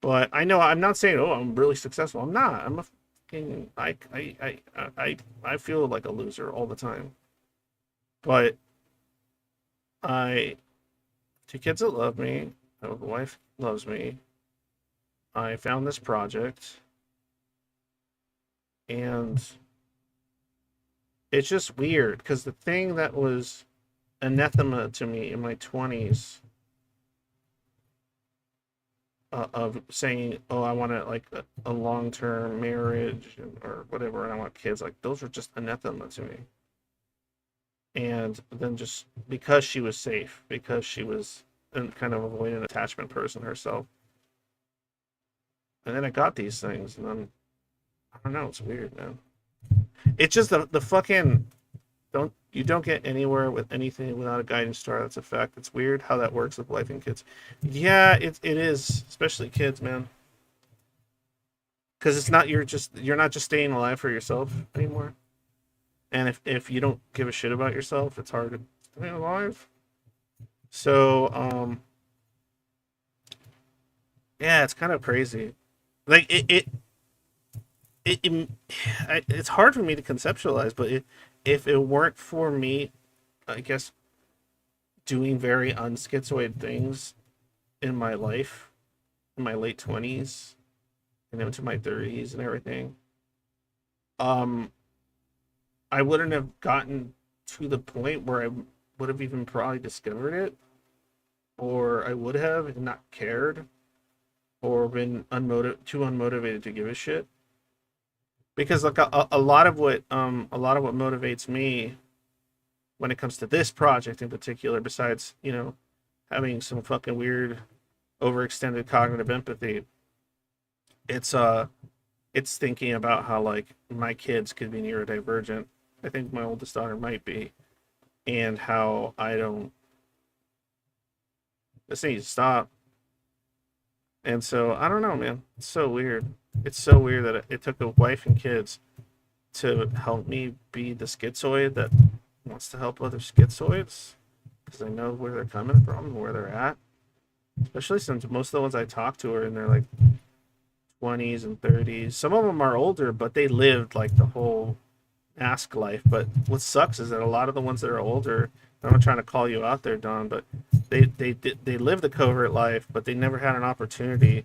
But I know I'm not saying I'm really successful. I'm not. I'm a fucking I feel like a loser all the time. But I two kids that love me. I have a wife that loves me. I found this project and it's just weird because the thing that was anathema to me in my 20s of saying, oh, I want to like a long-term marriage or whatever, and I want kids, like those were just anathema to me. And then just because she was safe, because she was a kind of avoidant attachment person herself, and then I got these things, and then I don't know, it's weird, man. It's just the fucking don't get anywhere with anything without a guiding star. That's a fact. It's weird how that works with life and kids. Yeah, it is, especially kids, man. Because it's not you're not just staying alive for yourself anymore. And if you don't give a shit about yourself, it's hard to stay alive. So yeah, it's kind of crazy. Like it's hard for me to conceptualize, but if it weren't for me, I guess doing very unschizoid things in my life, in my late 20s and into my 30s and everything, um, I wouldn't have gotten to the point where I would have even probably discovered it, or I would have not cared, or been too unmotivated to give a shit. Because like a lot of what motivates me when it comes to this project in particular, besides having some fucking weird overextended cognitive empathy, it's it's thinking about how like my kids could be neurodivergent. I think my oldest daughter might be, and how I don't. This needs to stop. And so I don't know, man. It's so weird. It's so weird that it took a wife and kids to help me be the schizoid that wants to help other schizoids, because I know where they're coming from and where they're at. Especially since most of the ones I talk to are in their like 20s and 30s. Some of them are older, but they lived like the whole mask life. But what sucks is that a lot of the ones that are older, I'm not trying to call you out there, Don, but they lived the covert life, but they never had an opportunity.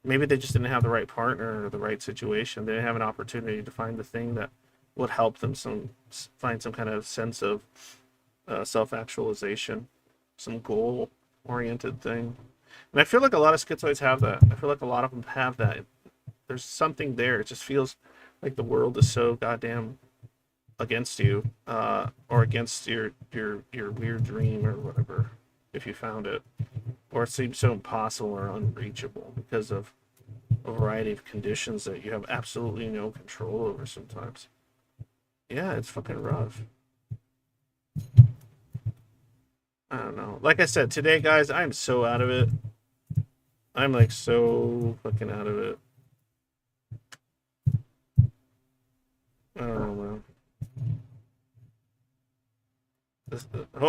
Maybe they just didn't have the right partner or the right situation. They didn't have an opportunity to find the thing that would help them find some kind of sense of self-actualization, some goal-oriented thing. And I feel like a lot of schizoids have that. I feel like a lot of them have that. There's something there. It just feels like the world is so goddamn against you, or against your weird dream or whatever, if you found it, or it seems so impossible or unreachable because of a variety of conditions that you have absolutely no control over sometimes. Yeah, it's fucking rough. I don't know. Like I said, today, guys, I'm so out of it. I'm like so fucking out of it. I don't know, man.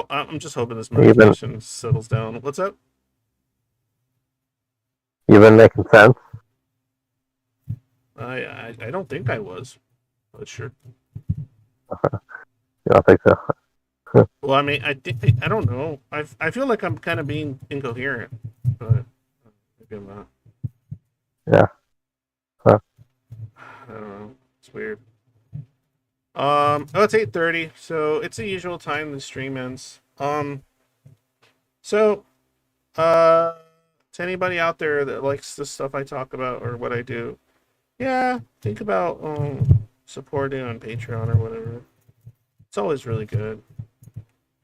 I'm just hoping this You've been medication settles down. What's up? you've been making sense. I don't think I was, but sure. You don't think so? Well, I mean, I don't know. I feel like I'm kind of being incoherent, but maybe I'm not. Yeah. Huh. I don't know. It's weird. Oh, it's 8:30, so it's the usual time the stream ends. So, uh, to anybody out there that likes the stuff I talk about or what I do, yeah, think about supporting on Patreon or whatever. It's always really good.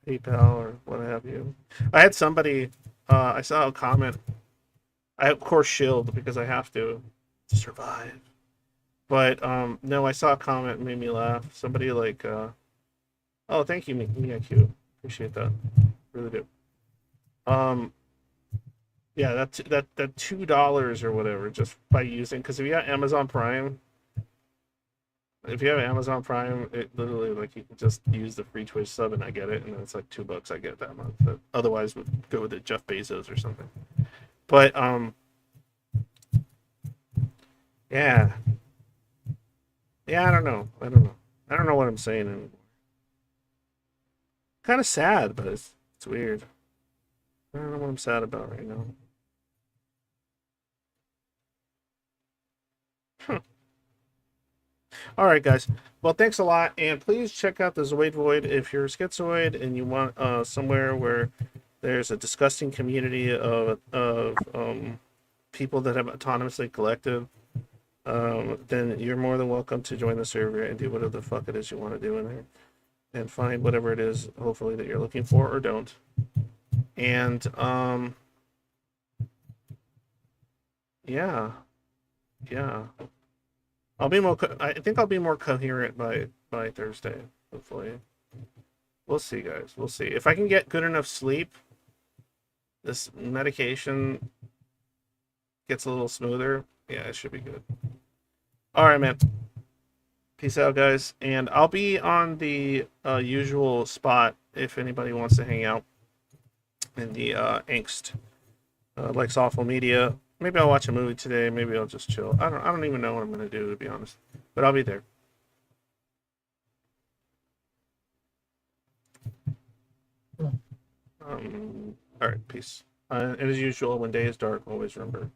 PayPal or what have you. I had somebody. I saw a comment. I of course shield because I have to survive. But no, I saw a comment and made me laugh. Somebody like, oh, thank you, Miyaku. Appreciate that. Really do. Um, yeah, that $2 or whatever just by using, because if you have Amazon Prime, it literally like you can just use the free Twitch sub and I get it, and then it's like $2 I get that month. But otherwise would go with it Jeff Bezos or something. But yeah, yeah, I don't know. I don't know what I'm saying anymore. Kind of sad, but it's weird. I don't know what I'm sad about right now. Huh. All right, guys. Well, thanks a lot, and please check out the Zoid Void if you're a schizoid and you want somewhere where there's a disgusting community of people that have autonomously collected. Then you're more than welcome to join the server and do whatever the fuck it is you want to do in there, and find whatever it is, hopefully, that you're looking for, or don't. And yeah, yeah. I think I'll be more coherent by Thursday. Hopefully, we'll see, guys. We'll see if I can get good enough sleep. This medication gets a little smoother. Yeah, it should be good. All right, man. Peace out, guys. And I'll be on the usual spot if anybody wants to hang out in the Angst, likes awful media. Maybe I'll watch a movie today. Maybe I'll just chill. I don't even know what I'm gonna do, to be honest. But I'll be there. All right, peace. And as usual, when day is dark, always remember